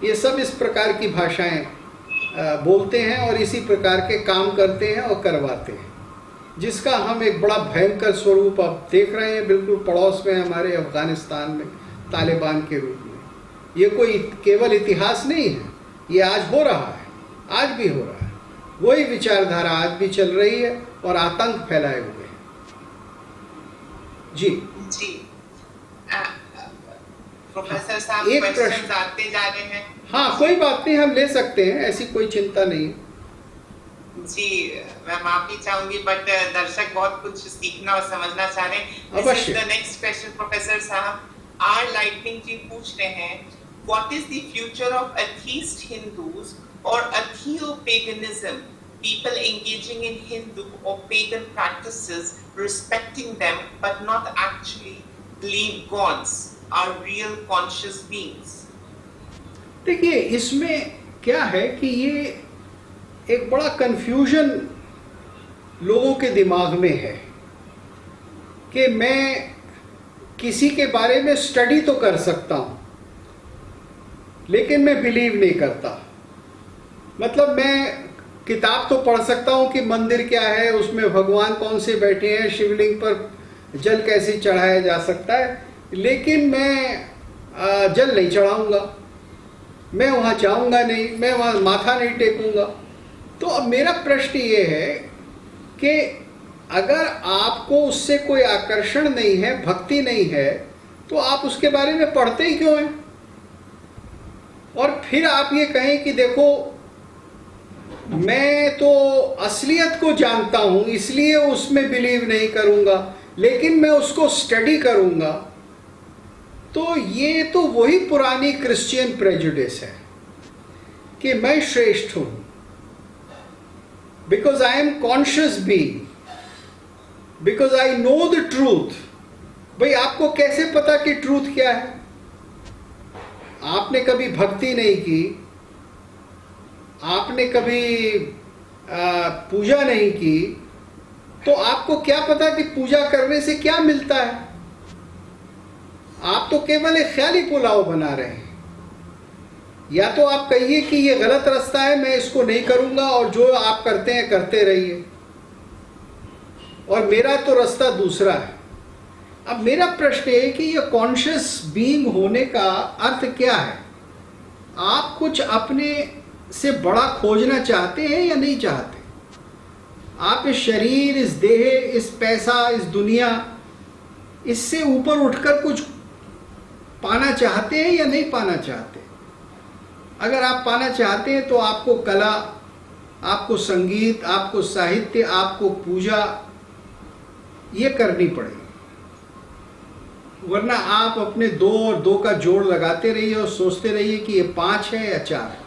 ये सब इस प्रकार की भाषाएं बोलते हैं और इसी प्रकार के काम करते हैं और करवाते हैं, जिसका हम एक बड़ा भयंकर स्वरूप अब देख रहे हैं बिल्कुल पड़ोस में हमारे अफगानिस्तान में तालिबान के रूप में। ये कोई केवल इतिहास नहीं है, ये आज हो रहा है, आज भी हो रहा है। वही विचारधारा आज भी चल रही है और आतंक फैलाए हुए हैं। जी जी प्रोफेसर साहब, एक क्वेश्चंस प्रश्न आते जा रहे हैं। हाँ, कोई बात नहीं, हम ले सकते हैं, ऐसी कोई चिंता नहीं है। जी मैं माफी चाहूंगी, बट दर्शक बहुत कुछ सीखना और समझना चाह रहे हैं। अवश्य। द नेक्स्ट क्वेश्चन प्रोफेसर साहब, आर लाइटनिंग जी पूछ रहे हैं, what is the future of atheist Hindus और एथियोपेगनिज्म, people engaging in Hindu or pagan practices, respecting them but not actually believe gods are real conscious beings? देखिए, इसमें क्या है कि ये एक बड़ा कंफ्यूजन लोगों के दिमाग में है कि मैं किसी के बारे में स्टडी तो कर सकता हूं लेकिन मैं बिलीव नहीं करता। मतलब मैं किताब तो पढ़ सकता हूं कि मंदिर क्या है, उसमें भगवान कौन से बैठे हैं, शिवलिंग पर जल कैसे चढ़ाया जा सकता है, लेकिन मैं जल नहीं चढ़ाऊंगा, मैं वहां जाऊंगा नहीं, मैं वहां माथा नहीं टेकूंगा। तो अब मेरा प्रश्न ये है कि अगर आपको उससे कोई आकर्षण नहीं है, भक्ति नहीं है, तो आप उसके बारे में पढ़ते ही क्यों हैं? और फिर आप ये कहें कि देखो मैं तो असलियत को जानता हूं इसलिए उसमें बिलीव नहीं करूंगा, लेकिन मैं उसको स्टडी करूंगा। तो ये तो वही पुरानी क्रिश्चियन प्रेजुडिस है कि मैं श्रेष्ठ हूं, because I am conscious being, because I know the truth. भाई आपको कैसे पता कि ट्रूथ क्या है? आपने कभी भक्ति नहीं की, आपने कभी पूजा नहीं की, तो आपको क्या पता कि पूजा करने से क्या मिलता है? आप तो केवल एक ख्याली पुलाव बना रहे हैं। या तो आप कहिए कि ये गलत रास्ता है, मैं इसको नहीं करूंगा और जो आप करते हैं करते रहिए, और मेरा तो रास्ता दूसरा है। अब मेरा प्रश्न है कि ये कॉन्शियस बीइंग होने का अर्थ क्या है? आप कुछ अपने से बड़ा खोजना चाहते हैं या नहीं चाहते? आप इस शरीर, इस देह, इस पैसा, इस दुनिया, इससे ऊपर उठकर कुछ पाना चाहते हैं या नहीं पाना चाहते? अगर आप पाना चाहते हैं तो आपको कला, आपको संगीत, आपको साहित्य, आपको पूजा ये करनी पड़ेगी, वरना आप अपने 2 और 2 का जोड़ लगाते रहिए और सोचते रहिए कि ये 5 है या 4 है।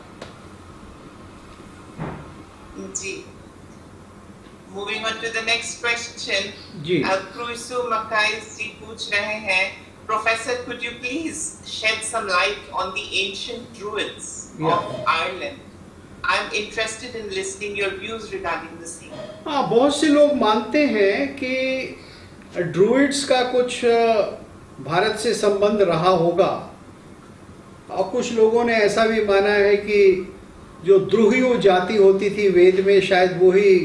जी moving on to the next question, जी क्रूसो मकाइस जी पूछ रहे हैं, professor could you please shed some light on the ancient druids of Ireland? I am interested in listening your views regarding the same. हाँ, बहुत से लोग मानते हैं कि ड्रूइड्स का कुछ भारत से संबंध रहा होगा, और कुछ लोगों ने ऐसा भी माना है कि जो द्रुहियो जाति होती थी वेद में, शायद वही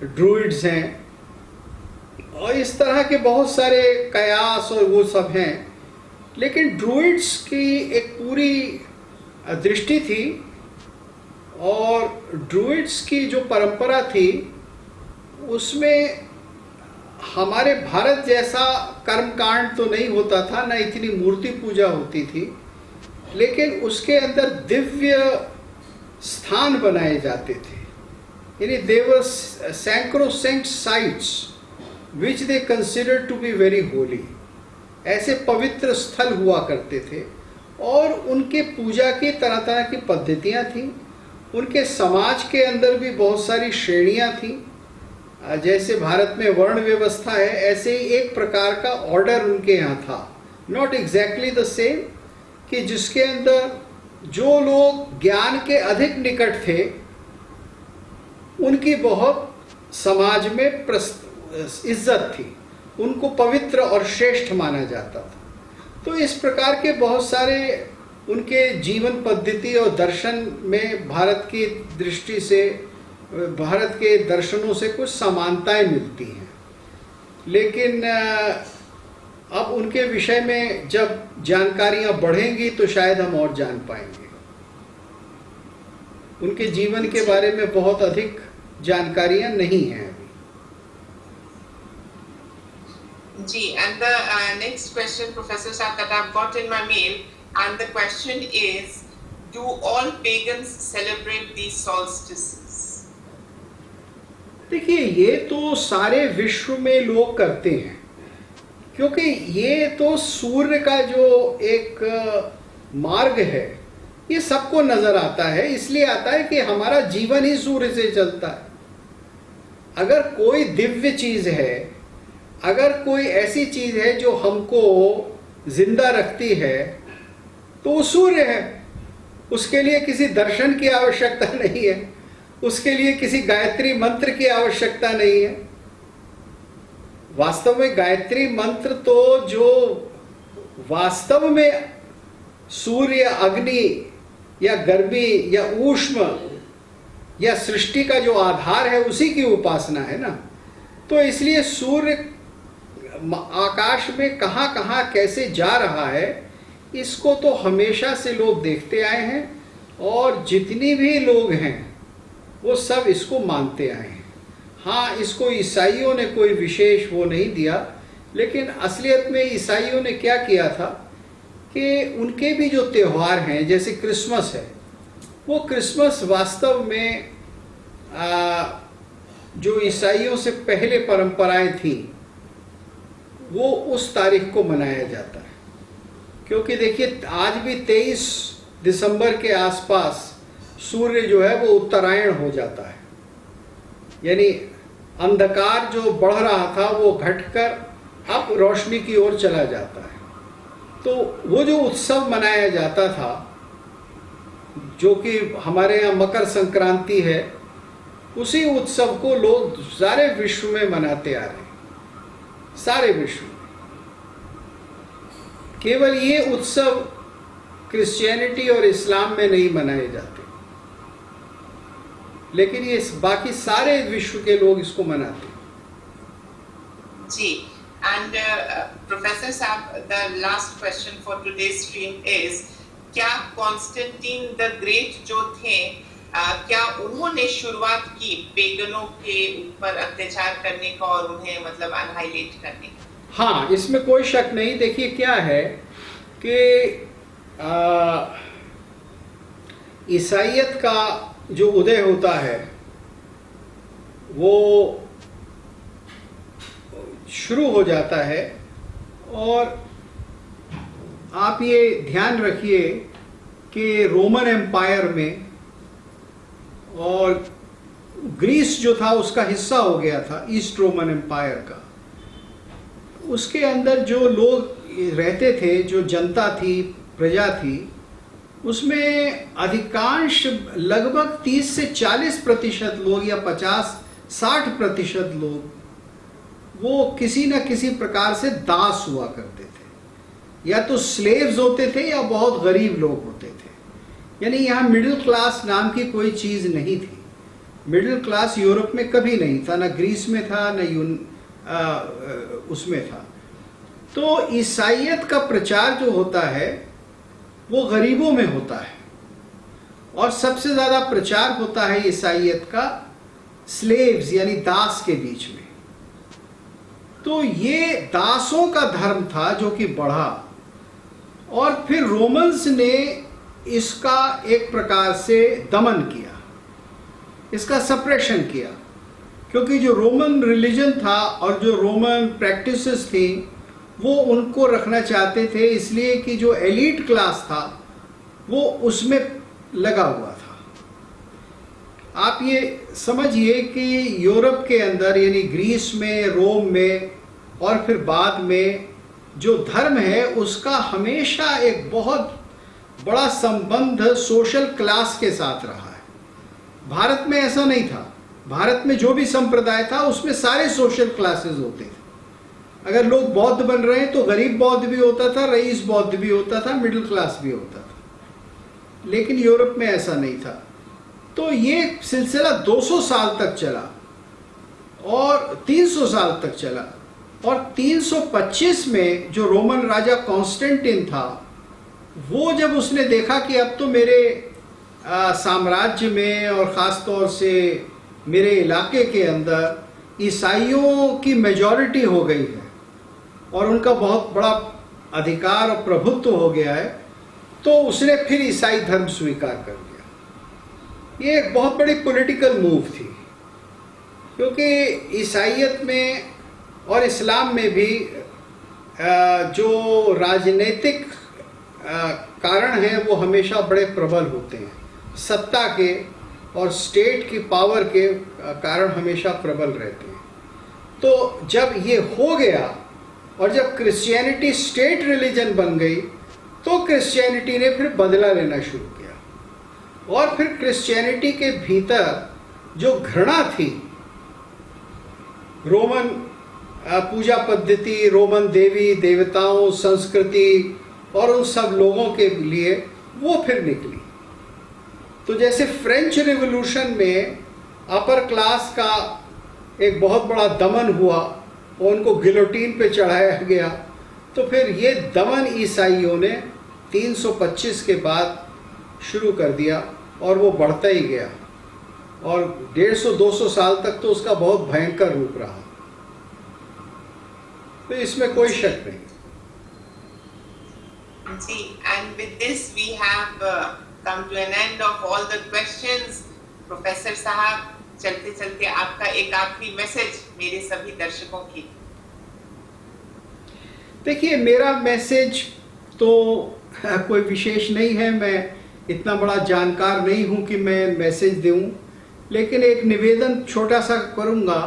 ड्रूइड्स हैं, और इस तरह के बहुत सारे कयास और वो सब हैं। लेकिन ड्रूइड्स की एक पूरी दृष्टि थी, और ड्रूइड्स की जो परंपरा थी उसमें हमारे भारत जैसा कर्मकांड तो नहीं होता था, ना इतनी मूर्ति पूजा होती थी, लेकिन उसके अंदर दिव्य स्थान बनाए जाते थे। यानी they were sacrosanct sites which they consider to be very holy. ऐसे पवित्र स्थल हुआ करते थे, और उनके पूजा की तरह तरह की पद्धतियाँ थीं। उनके समाज के अंदर भी बहुत सारी श्रेणियाँ थीं। जैसे भारत में वर्ण व्यवस्था है, ऐसे ही एक प्रकार का ऑर्डर उनके यहाँ था, नॉट एग्जैक्टली द सेम, कि जिसके अंदर जो लोग ज्ञान के अधिक निकट थे उनकी बहुत समाज में इज्जत थी, उनको पवित्र और श्रेष्ठ माना जाता था। तो इस प्रकार के बहुत सारे उनके जीवन पद्धति और दर्शन में भारत की दृष्टि से, भारत के दर्शनों से कुछ समानताएं मिलती हैं। लेकिन अब उनके विषय में जब जानकारियां बढ़ेंगी तो शायद हम और जान पाएंगे। उनके जीवन के बारे में बहुत अधिक जानकारियां नहीं हैं अभी। जी, and the next question, Professor Shah, that I've got in my mail, and the question is, do all pagans celebrate these solstices? देखिए, ये तो सारे विश्व में लोग करते हैं, क्योंकि ये तो सूर्य का जो एक मार्ग है ये सबको नजर आता है। इसलिए आता है कि हमारा जीवन ही सूर्य से चलता है। अगर कोई दिव्य चीज है, अगर कोई ऐसी चीज है जो हमको जिंदा रखती है, तो वो सूर्य है। उसके लिए किसी दर्शन की आवश्यकता नहीं है, उसके लिए किसी गायत्री मंत्र की आवश्यकता नहीं है। वास्तव में गायत्री मंत्र तो जो वास्तव में सूर्य, अग्नि या गर्मी या ऊष्म या सृष्टि का जो आधार है उसी की उपासना है ना। तो इसलिए सूर्य आकाश में कहाँ कहाँ कैसे जा रहा है, इसको तो हमेशा से लोग देखते आए हैं, और जितनी भी लोग हैं वो सब इसको मानते आए हैं। हाँ, इसको ईसाइयों ने कोई विशेष वो नहीं दिया, लेकिन असलियत में ईसाइयों ने क्या किया था कि उनके भी जो त्यौहार हैं, जैसे क्रिसमस है, वो क्रिसमस वास्तव में जो ईसाइयों से पहले परंपराएं थी वो उस तारीख को मनाया जाता है। क्योंकि देखिए, आज भी 23 दिसंबर के आसपास सूर्य जो है वो उत्तरायण हो जाता है, यानी अंधकार जो बढ़ रहा था वो घटकर अब रोशनी की ओर चला जाता है। तो वो जो उत्सव मनाया जाता था, जो कि हमारे यहाँ मकर संक्रांति है, उसी उत्सव को लोग सारे विश्व में मनाते आ रहे हैं, सारे विश्व में। केवल ये उत्सव क्रिश्चियनिटी और इस्लाम में नहीं मनाए जाते, लेकिन ये बाकी सारे विश्व के लोग इसको मनाते हैं। जी, and Professor साहब, the last question for today's stream is, क्या कॉन्स्टेंटीन द ग्रेट जो थे, क्या उन्होंने शुरुआत की पेगनों के ऊपर अत्याचार करने का और उन्हें मतलब अनहाइलेट करने का? हाँ, इसमें कोई शक नहीं। देखिए, क्या है कि ईसाइयत का जो उदय होता है वो शुरू हो जाता है, और आप ये ध्यान रखिए कि रोमन एम्पायर में, और ग्रीस जो था उसका हिस्सा हो गया था ईस्ट रोमन एम्पायर का, उसके अंदर जो लोग रहते थे, जो जनता थी, प्रजा थी, उसमें अधिकांश लगभग 30 से 40% लोग या 50-60% लोग वो किसी न किसी प्रकार से दास हुआ करते थे। या तो स्लेव्स होते थे या बहुत गरीब लोग होते थे। यानी यहाँ मिडिल क्लास नाम की कोई चीज़ नहीं थी। मिडिल क्लास यूरोप में कभी नहीं था, ना ग्रीस में था, न उसमें था। तो ईसाइयत का प्रचार जो होता है वो गरीबों में होता है, और सबसे ज़्यादा प्रचार होता है ईसाइयत का स्लेव्स यानी दास के बीच में। तो ये दासों का धर्म था जो कि बढ़ा, और फिर रोमन्स ने इसका एक प्रकार से दमन किया, इसका सप्रेशन किया, क्योंकि जो रोमन रिलीजन था और जो रोमन प्रैक्टिसेस थी वो उनको रखना चाहते थे, इसलिए कि जो एलीट क्लास था वो उसमें लगा हुआ था। आप ये समझिए कि यूरोप के अंदर यानी ग्रीस में, रोम में और फिर बाद में जो धर्म है उसका हमेशा एक बहुत बड़ा संबंध सोशल क्लास के साथ रहा है। भारत में ऐसा नहीं था। भारत में जो भी संप्रदाय था उसमें सारे सोशल क्लासेस होते थे, अगर लोग बौद्ध बन रहे हैं तो गरीब बौद्ध भी होता था, रईस बौद्ध भी होता था, मिडिल क्लास भी होता था। लेकिन यूरोप में ऐसा नहीं था। तो ये सिलसिला 200 साल तक चला और 300 साल तक चला, और 325 में जो रोमन राजा कॉन्स्टेंटिन था, वो जब उसने देखा कि अब तो मेरे साम्राज्य में और ख़ास तौर से मेरे इलाके के अंदर ईसाइयों की मेजॉरिटी हो गई है और उनका बहुत बड़ा अधिकार और प्रभुत्व हो गया है, तो उसने फिर ईसाई धर्म स्वीकार कर लिया। ये एक बहुत बड़ी पॉलिटिकल मूव थी, क्योंकि ईसाइयत में और इस्लाम में भी जो राजनीतिक कारण हैं वो हमेशा बड़े प्रबल होते हैं, सत्ता के और स्टेट की पावर के कारण हमेशा प्रबल रहते हैं। तो जब ये हो गया और जब क्रिश्चियनिटी स्टेट रिलीजन बन गई, तो क्रिश्चियनिटी ने फिर बदला लेना शुरू किया, और फिर क्रिश्चियनिटी के भीतर जो घृणा थी रोमन पूजा पद्धति, रोमन देवी देवताओं, संस्कृति और उन सब लोगों के लिए, वो फिर निकली। तो जैसे फ्रेंच रिवॉल्यूशन में अपर क्लास का एक बहुत बड़ा दमन हुआ और उनको गिलोटीन पे चढ़ाया गया, तो फिर ये दमन ईसाइयों ने 325 के बाद शुरू कर दिया और वो बढ़ता ही गया, और 150-200 साल तक तो उसका बहुत भयंकर रूप रहा। तो इसमें कोई शक नहीं। जी, and with this we have come to an end of all the questions. Professor साहब, चलते चलते आपका एक आखिरी मैसेज मेरे सभी दर्शकों की। देखिए, मेरा मैसेज तो कोई विशेष नहीं है, मैं इतना बड़ा जानकार नहीं हूं कि मैं मैसेज दूं, लेकिन एक निवेदन छोटा सा करूंगा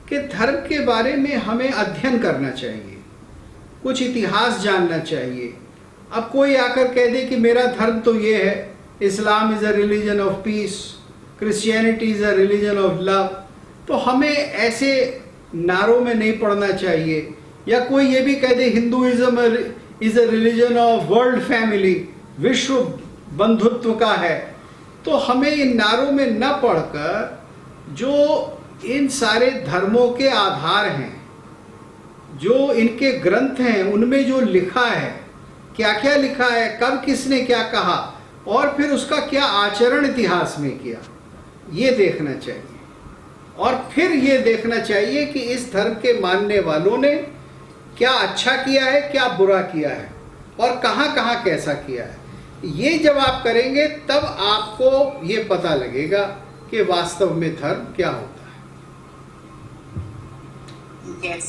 कि धर्म के बारे में हमें अध्ययन करना चाहिए, कुछ इतिहास जानना चाहिए। अब कोई आकर कह दे कि मेरा धर्म तो ये है, Islam is a religion of peace, Christianity is a religion of love, तो हमें ऐसे नारों में नहीं पड़ना चाहिए। या कोई ये भी कह दे Hinduism is a religion of world family, विश्व बंधुत्व का है, तो हमें इन नारों में न पढ़कर जो इन सारे धर्मों के आधार हैं, जो इनके ग्रंथ हैं, उनमें जो लिखा है, क्या क्या लिखा है, कब किसने क्या कहा और फिर उसका क्या आचरण इतिहास में किया, ये देखना चाहिए। और फिर ये देखना चाहिए कि इस धर्म के मानने वालों ने क्या अच्छा किया है, क्या बुरा किया है और कहाँ कहाँ कैसा किया है। ये जब आप करेंगे तब आपको ये पता लगेगा कि वास्तव में धर्म क्या होता है। Yes,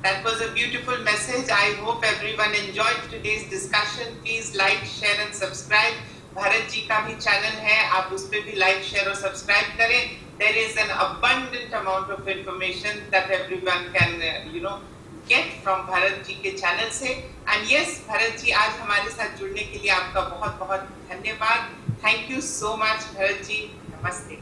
that was a beautiful message. I hope everyone enjoyed today's discussion. Please like, share and subscribe. Bharat जी का भी चैनल है, आप उस पे भी लाइक, शेयर और सब्सक्राइब करें। There is an abundant amount of information that everyone can, get from Bharat ji के चैनल से। And yes, भारत जी, आज हमारे साथ जुड़ने के लिए आपका बहुत बहुत धन्यवाद। Thank you so much, Bharat जी। नमस्ते।